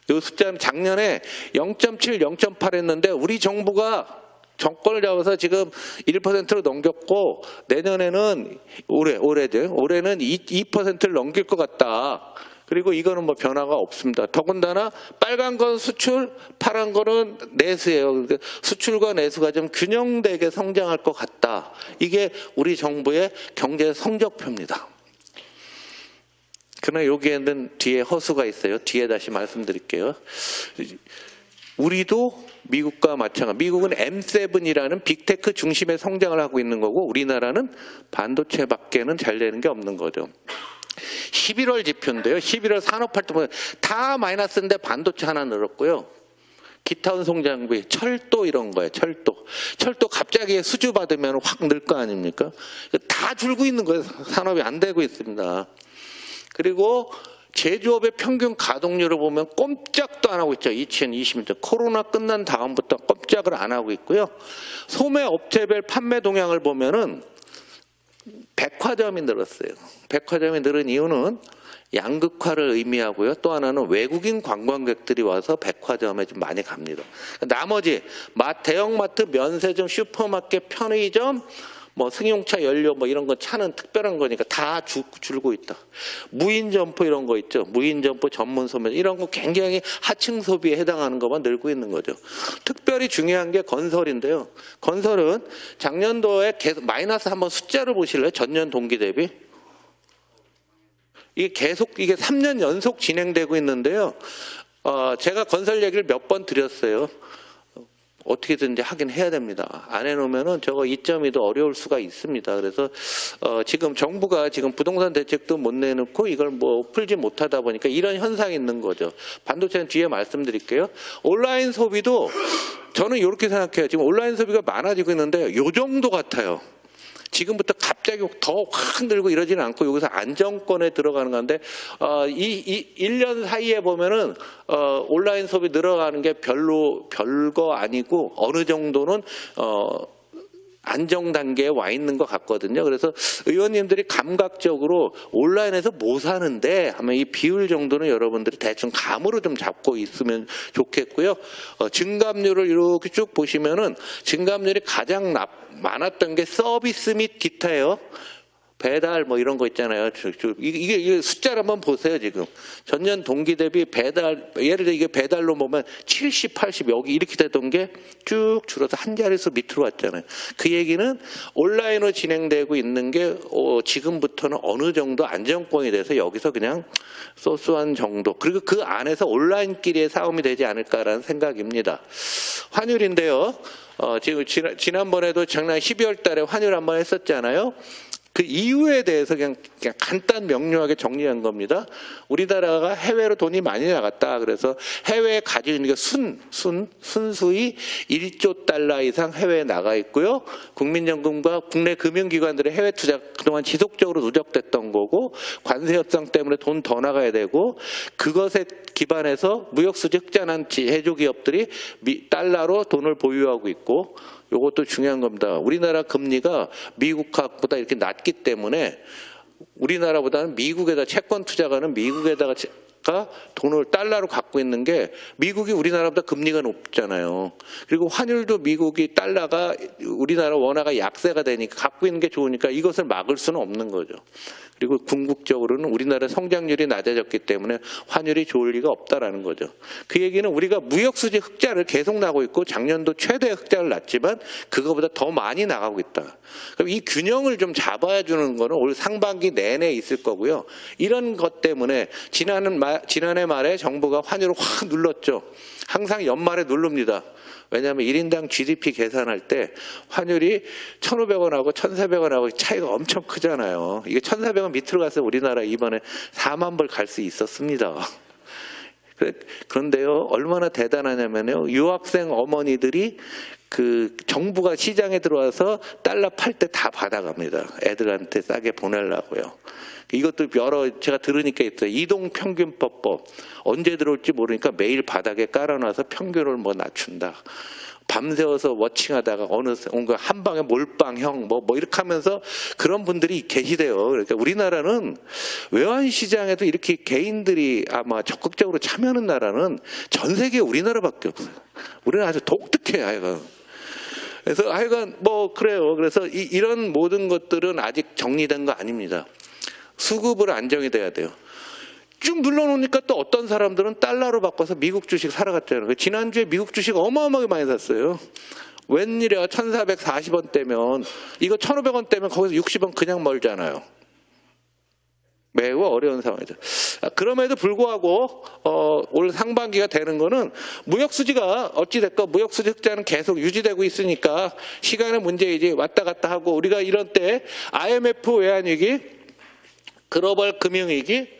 D: 이 숫자는 작년에 0.7, 0.8 했는데 우리 정부가 정권을 잡아서 지금 1%로 넘겼고 내년에는 올해는 2%를 넘길 것 같다. 그리고 이거는 뭐 변화가 없습니다. 더군다나 빨간 건 수출, 파란 거는 내수예요. 그러니까 수출과 내수가 좀 균형되게 성장할 것 같다. 이게 우리 정부의 경제 성적표입니다. 그러나 여기에는 뒤에 허수가 있어요. 뒤에 다시 말씀드릴게요. 우리도 미국과 마찬가지. 미국은 M7이라는 빅테크 중심의 성장을 하고 있는 거고 우리나라는 반도체밖에는 잘 되는 게 없는 거죠. 11월 지표인데요. 11월 산업활동 다 마이너스인데 반도체 하나 늘었고요. 기타 운송장비, 철도 이런 거예요. 철도 갑자기 수주 받으면 확 늘 거 아닙니까? 다 줄고 있는 거예요. 산업이 안 되고 있습니다. 그리고 제조업의 평균 가동률을 보면 꼼짝도 안 하고 있죠. 2020년 코로나 끝난 다음부터 꼼짝을 안 하고 있고요. 소매 업체별 판매 동향을 보면은 백화점이 늘었어요. 백화점이 늘은 이유는 양극화를 의미하고요. 또 하나는 외국인 관광객들이 와서 백화점에 좀 많이 갑니다. 나머지 대형마트, 면세점, 슈퍼마켓, 편의점, 뭐 승용차 연료 뭐 이런 거 차는 특별한 거니까 다 줄고 있다. 무인 점포 이런 거 있죠. 무인 점포 전문 소매 이런 거 굉장히 하층 소비에 해당하는 것만 늘고 있는 거죠. 특별히 중요한 게 건설인데요. 건설은 작년도에 계속 마이너스 한번 숫자를 보실래요? 전년 동기 대비. 이게 3년 연속 진행되고 있는데요. 제가 건설 얘기를 몇 번 드렸어요. 어떻게든지 하긴 해야 됩니다. 안 해놓으면은 저거 2.2도 어려울 수가 있습니다. 그래서 지금 정부가 지금 부동산 대책도 못 내놓고 이걸 뭐 풀지 못하다 보니까 이런 현상이 있는 거죠. 반도체는 뒤에 말씀드릴게요. 온라인 소비도 저는 이렇게 생각해요. 지금 온라인 소비가 많아지고 있는데 요 정도 같아요. 지금부터 갑자기 더 확 늘고 이러지는 않고 여기서 안정권에 들어가는 건데 이 1년 사이에 보면은 온라인 소비 늘어가는 게 별거 아니고 어느 정도는 안정 단계에 와 있는 것 같거든요. 그래서 의원님들이 감각적으로 온라인에서 뭐 사는데 하면 이 비율 정도는 여러분들이 대충 감으로 좀 잡고 있으면 좋겠고요. 증감률을 이렇게 쭉 보시면은 증감률이 가장 많았던 게 서비스 및 기타예요. 배달 뭐 이런 거 있잖아요. 이게 숫자를 한번 보세요. 지금 전년 동기 대비 배달, 예를 들어 이게 배달로 보면 70, 80 여기 이렇게 되던 게 쭉 줄어서 한 자릿수 밑으로 왔잖아요. 그 얘기는 온라인으로 진행되고 있는 게 지금부터는 어느 정도 안정권이 돼서 여기서 그냥 소소한 정도, 그리고 그 안에서 온라인끼리의 싸움이 되지 않을까라는 생각입니다. 환율인데요. 지금 지난번에도 작년 12월 달에 환율 한번 했었잖아요. 그 이유에 대해서 그냥 간단 명료하게 정리한 겁니다. 우리나라가 해외로 돈이 많이 나갔다. 그래서 해외에 가지고 있는 게 순수히 1조 달러 이상 해외에 나가 있고요. 국민연금과 국내 금융기관들의 해외 투자 그동안 지속적으로 누적됐던 거고, 관세 협상 때문에 돈 더 나가야 되고, 그것에 기반해서 무역수지 흑자난 제조 기업들이 달러로 돈을 보유하고 있고, 이것도 중요한 겁니다. 우리나라 금리가 미국보다 이렇게 낮기 때문에 우리나라보다는 미국에다 채권 투자가는 미국에다가 돈을 달러로 갖고 있는 게, 미국이 우리나라보다 금리가 높잖아요. 그리고 환율도 미국이 달러가 우리나라 원화가 약세가 되니까 갖고 있는 게 좋으니까 이것을 막을 수는 없는 거죠. 그리고 궁극적으로는 우리나라 성장률이 낮아졌기 때문에 환율이 좋을 리가 없다라는 거죠. 그 얘기는 우리가 무역수지 흑자를 계속 나고 있고 작년도 최대 흑자를 났지만 그거보다 더 많이 나가고 있다. 그럼 이 균형을 좀 잡아야 주는 거는 올 상반기 내내 있을 거고요. 이런 것 때문에 지난해 말에 정부가 환율을 확 눌렀죠. 항상 연말에 누릅니다. 왜냐하면 1인당 GDP 계산할 때 환율이 1,500원하고 1,400원하고 차이가 엄청 크잖아요. 이게 1,400원 밑으로 가서 우리나라 이번에 4만 불 갈 수 있었습니다. 그런데요, 얼마나 대단하냐면요, 유학생 어머니들이 그 정부가 시장에 들어와서 달러 팔 때 다 받아갑니다. 애들한테 싸게 보내려고요. 이것도 제가 들으니까 있어요. 이동평균법법. 언제 들어올지 모르니까 매일 바닥에 깔아놔서 평균을 뭐 낮춘다. 밤새워서 워칭하다가 한 방에 몰빵형 뭐 이렇게 하면서 그런 분들이 계시대요. 그러니까 우리나라는 외환시장에도 이렇게 개인들이 아마 적극적으로 참여하는 나라는 전 세계에 우리나라밖에 없어요. 우리는 아주 독특해요, 하여간. 그래서 하여간 뭐 그래요. 그래서 이런 모든 것들은 아직 정리된 거 아닙니다. 수급으로 안정이 돼야 돼요. 쭉 눌러놓으니까 또 어떤 사람들은 달러로 바꿔서 미국 주식 사러 갔잖아요. 지난주에 미국 주식 어마어마하게 많이 샀어요. 웬일이야, 1,440원대면 이거 1,500원대면 거기서 60원 그냥 멀잖아요. 매우 어려운 상황이죠. 그럼에도 불구하고 올 상반기가 되는 거는 무역수지가 어찌됐건 무역수지 흑자는 계속 유지되고 있으니까 시간의 문제이지, 왔다 갔다 하고, 우리가 이런 때 IMF 외환위기, 글로벌 금융위기,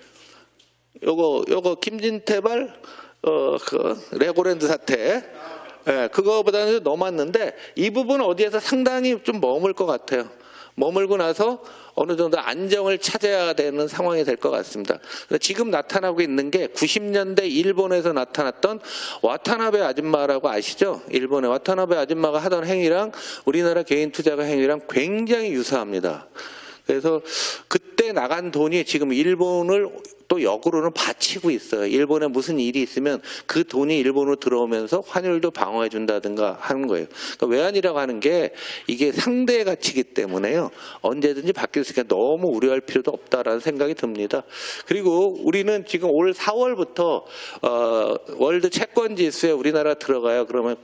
D: 요거 김진태발 레고랜드 사태, 그거보다는 넘었는데 이 부분은 어디에서 상당히 좀 머물 것 같아요. 머물고 나서 어느 정도 안정을 찾아야 되는 상황이 될 것 같습니다. 지금 나타나고 있는 게 90년대 일본에서 나타났던 와타나베 아줌마라고 아시죠? 일본의 와타나베 아줌마가 하던 행위랑 우리나라 개인 투자가 행위랑 굉장히 유사합니다. 그래서 그때 나간 돈이 지금 일본을 또 역으로는 받치고 있어요. 일본에 무슨 일이 있으면 그 돈이 일본으로 들어오면서 환율도 방어해 준다든가 하는 거예요. 그러니까 외환이라고 하는 게 이게 상대의 가치이기 때문에요, 언제든지 바뀔 수 있으니까 너무 우려할 필요도 없다라는 생각이 듭니다. 그리고 우리는 지금 올 4월부터 월드 채권 지수에 우리나라 들어가요. 그러면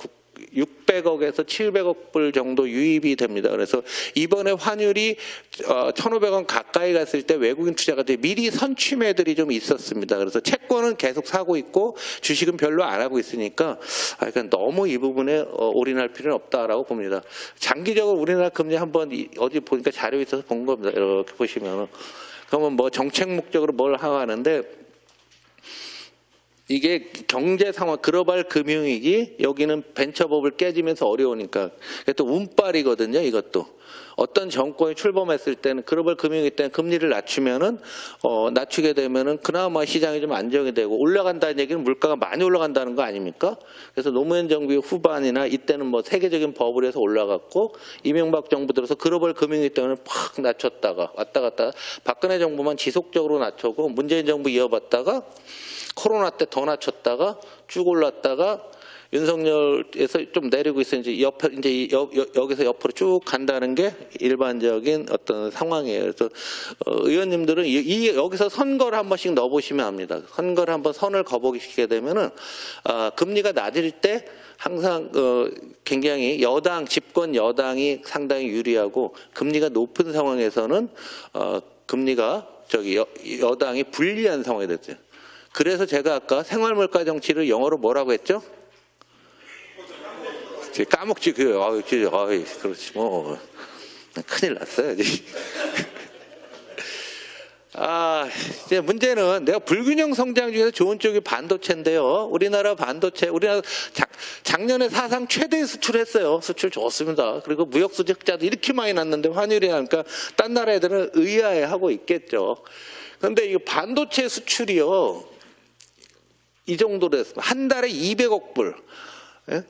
D: 600억에서 700억 불 정도 유입이 됩니다. 그래서 이번에 환율이 1,500원 가까이 갔을 때 외국인 투자가들이 미리 선취매들이 좀 있었습니다. 그래서 채권은 계속 사고 있고 주식은 별로 안 하고 있으니까 그러니까 너무 이 부분에 올인할 필요는 없다라고 봅니다. 장기적으로 우리나라 금리 한번 어디 보니까 자료에 있어서 본 겁니다. 이렇게 보시면. 그러면 뭐 정책 목적으로 뭘 하는데, 이게 경제 상황, 글로벌 금융위기, 여기는 벤처법을 깨지면서 어려우니까. 또 운빨이거든요, 이것도. 어떤 정권이 출범했을 때는 글로벌 금융위기 때는 금리를 낮추게 되면은 그나마 시장이 좀 안정이 되고, 올라간다는 얘기는 물가가 많이 올라간다는 거 아닙니까? 그래서 노무현 정부 후반이나 이때는 뭐 세계적인 법을 해서 올라갔고, 이명박 정부 들어서 글로벌 금융위기 때문에 팍 낮췄다가 왔다 갔다, 박근혜 정부만 지속적으로 낮추고 문재인 정부 이어봤다가 코로나 때 더 낮췄다가 쭉 올랐다가 윤석열에서 좀 내리고 있어 이제 여기서 옆으로 쭉 간다는 게 일반적인 어떤 상황이에요. 그래서 의원님들은 여기서 선거를 한 번씩 넣어보시면 압니다. 선거를 한번 선을 거보시게 되면은 금리가 낮을 때 항상 굉장히 집권 여당이 상당히 유리하고 금리가 높은 상황에서는 금리가 여당이 불리한 상황이 됐어요. 그래서 제가 아까 생활물가 정치를 영어로 뭐라고 했죠? 까먹지 그렇지 뭐 큰일 났어요. 이제 문제는 내가 불균형 성장 중에서 좋은 쪽이 반도체인데요. 우리나라 작년에 사상 최대 수출했어요. 수출 좋습니다. 그리고 무역 수지 흑자도 이렇게 많이 났는데 환율이 나니까 딴 나라 애들은 의아해하고 있겠죠. 그런데 이 반도체 수출이요, 이 정도로 됐습니다. 한 달에 200억 불. 예?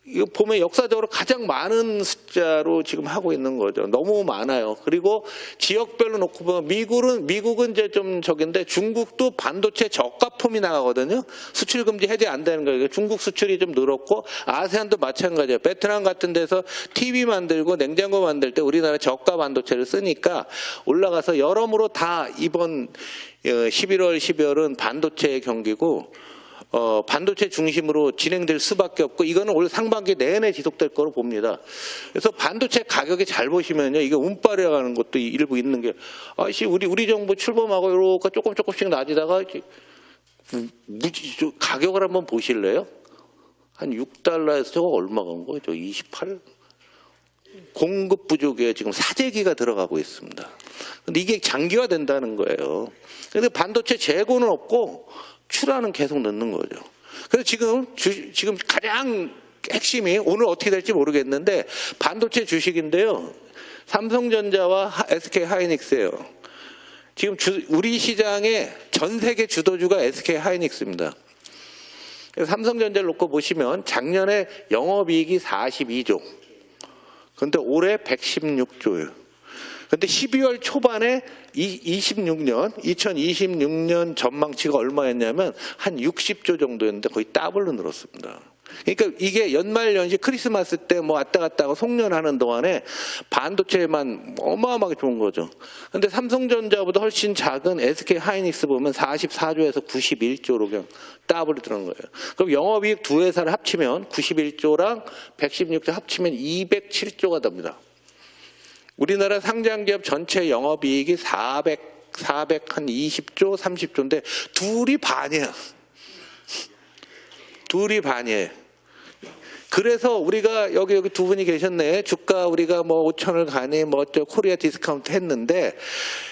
D: 이거 보면 역사적으로 가장 많은 숫자로 지금 하고 있는 거죠. 너무 많아요. 그리고 지역별로 놓고 보면 미국은 이제 좀 적인데 중국도 반도체 저가품이 나가거든요. 수출 금지 해제 안 되는 거예요. 중국 수출이 좀 늘었고 아세안도 마찬가지예요. 베트남 같은 데서 TV 만들고 냉장고 만들 때 우리나라 저가 반도체를 쓰니까 올라가서 여러모로 다 이번 11월, 12월은 반도체의 경기고 반도체 중심으로 진행될 수밖에 없고 이거는 올 상반기 내내 지속될 거로 봅니다. 그래서 반도체 가격이 잘 보시면요, 이게 운빨이라고 하는 것도 일부 있는 게 우리 정부 출범하고 이렇게 조금씩 낮이다가 가격을 한번 보실래요? 한 6달러에서 저거 얼마 간 거예요? 저 28? 공급 부족에 지금 사재기가 들어가고 있습니다. 근데 이게 장기화된다는 거예요. 근데 반도체 재고는 없고 출하는 계속 넣는 거죠. 그래서 지금 가장 핵심이 오늘 어떻게 될지 모르겠는데 반도체 주식인데요. 삼성전자와 SK 하이닉스예요. 지금 우리 시장의 전 세계 주도주가 SK 하이닉스입니다. 삼성전자를 놓고 보시면 작년에 영업이익이 42조. 그런데 올해 116조예요. 그런데 12월 초반에 2026년 전망치가 얼마였냐면 한 60조 정도였는데 거의 더블로 늘었습니다. 그러니까 이게 연말연시 크리스마스 때 뭐 왔다 갔다 하고 송년하는 동안에 반도체만 어마어마하게 좋은 거죠. 그런데 삼성전자보다 훨씬 작은 SK 하이닉스 보면 44조에서 91조로 그냥 더블이 들어간 거예요. 그럼 영업이익 두 회사를 합치면 91조랑 116조 합치면 207조가 됩니다. 우리나라 상장기업 전체 영업이익이 420조, 30조인데 둘이 반이야. 둘이 반이에요. 그래서 우리가 여기 두 분이 계셨네. 주가 우리가 뭐 5천을 가니 뭐 코리아 디스카운트 했는데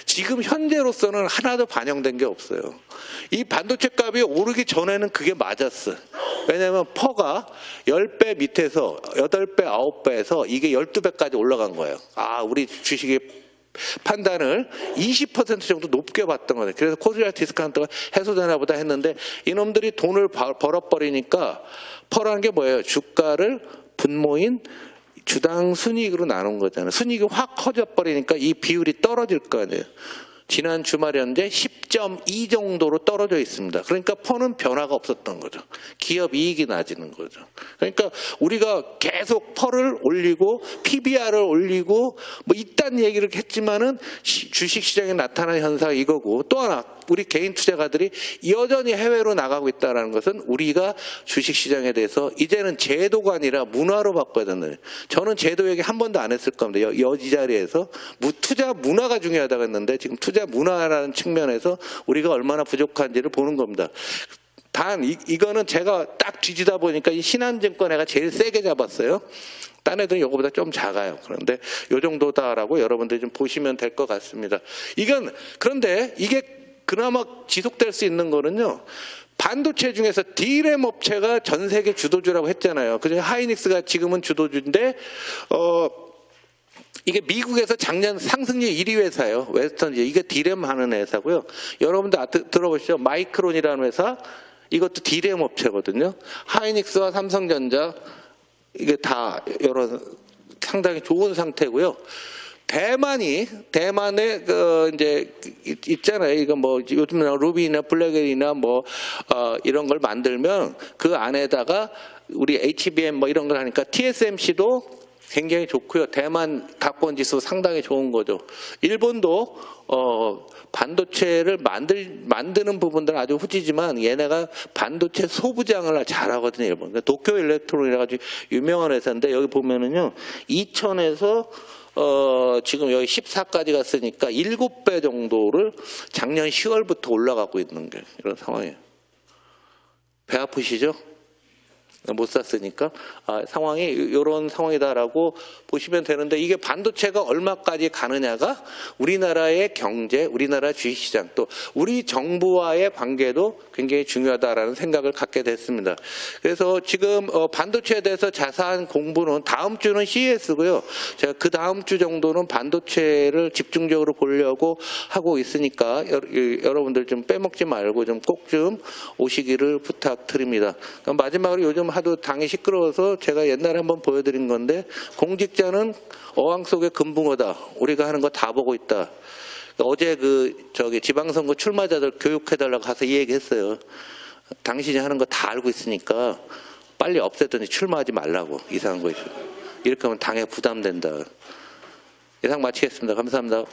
D: 지금 현재로서는 하나도 반영된 게 없어요. 이 반도체 값이 오르기 전에는 그게 맞았어. 왜냐하면 퍼가 10배 밑에서 8배, 9배에서 이게 12배까지 올라간 거예요. 우리 주식의 판단을 20% 정도 높게 봤던 거예요. 그래서 코리아 디스카운트가 해소되나 보다 했는데 이놈들이 돈을 벌어버리니까 퍼라는 게 뭐예요? 주가를 분모인 주당 순이익으로 나눈 거잖아요. 순이익이 확 커져버리니까 이 비율이 떨어질 거 아니에요. 지난 주말에 현재 10.2 정도로 떨어져 있습니다. 그러니까 퍼는 변화가 없었던 거죠. 기업 이익이 낮아지는 거죠. 그러니까 우리가 계속 퍼를 올리고 PBR을 올리고 뭐 이딴 얘기를 했지만은 주식시장에 나타나는 현상이 이거고, 또 하나 우리 개인 투자가들이 여전히 해외로 나가고 있다는 것은 우리가 주식시장에 대해서 이제는 제도가 아니라 문화로 바꿔야 된다. 저는 제도 얘기 한 번도 안 했을 겁니다. 이 자리에서 투자 문화가 중요하다고 했는데 지금 투자 문화라는 측면에서 우리가 얼마나 부족한지를 보는 겁니다. 단 이거는 제가 딱 뒤지다 보니까 이 신한증권회가 제일 세게 잡았어요. 딴 애들은 이거보다 좀 작아요. 그런데 이 정도다라고 여러분들이 좀 보시면 될 것 같습니다. 그런데 이게 그나마 지속될 수 있는 거는요, 반도체 중에서 D램 업체가 전 세계 주도주라고 했잖아요. 그래서 하이닉스가 지금은 주도주인데 이게 미국에서 작년 상승률 1위 회사예요. 웨스턴즈. 이게 D램 하는 회사고요. 여러분들 들어보시죠. 마이크론이라는 회사, 이것도 D램 업체거든요. 하이닉스와 삼성전자, 이게 다 상당히 좋은 상태고요. 대만에 그 이제 있잖아요. 이거 뭐 요즘 루비나 블랙이나 뭐 이런 걸 만들면 그 안에다가 우리 HBM 뭐 이런 걸 하니까 TSMC도 굉장히 좋고요. 대만 가권 지수 상당히 좋은 거죠. 일본도 반도체를 만드는 부분들은 아주 후지지만 얘네가 반도체 소부장을 잘하거든요. 일본. 그러니까 도쿄 일렉트론이라 가지고 유명한 회사인데 여기 보면은요 2000에서 지금 여기 14까지 갔으니까 7배 정도를 작년 10월부터 올라가고 있는 게 이런 상황이에요. 배 아프시죠? 못 샀으니까 상황이 이런 상황이다라고 보시면 되는데 이게 반도체가 얼마까지 가느냐가 우리나라의 경제, 우리나라 주식시장 또 우리 정부와의 관계도 굉장히 중요하다라는 생각을 갖게 됐습니다. 그래서 지금 반도체에 대해서 자세한 공부는 다음 주는 CES고요. 제가 그 다음 주 정도는 반도체를 집중적으로 보려고 하고 있으니까 여러분들 좀 빼먹지 말고 좀 꼭 좀 오시기를 부탁드립니다. 마지막으로 요즘 하도 당이 시끄러워서 제가 옛날에 한번 보여드린 건데 공직자는 어항 속의 금붕어다. 우리가 하는 거 다 보고 있다. 어제 지방선거 출마자들 교육해달라고 가서 이 얘기했어요. 당신이 하는 거 다 알고 있으니까 빨리 없애더니 출마하지 말라고 이상한 거 있어요. 이렇게 하면 당에 부담된다. 이상 마치겠습니다. 감사합니다.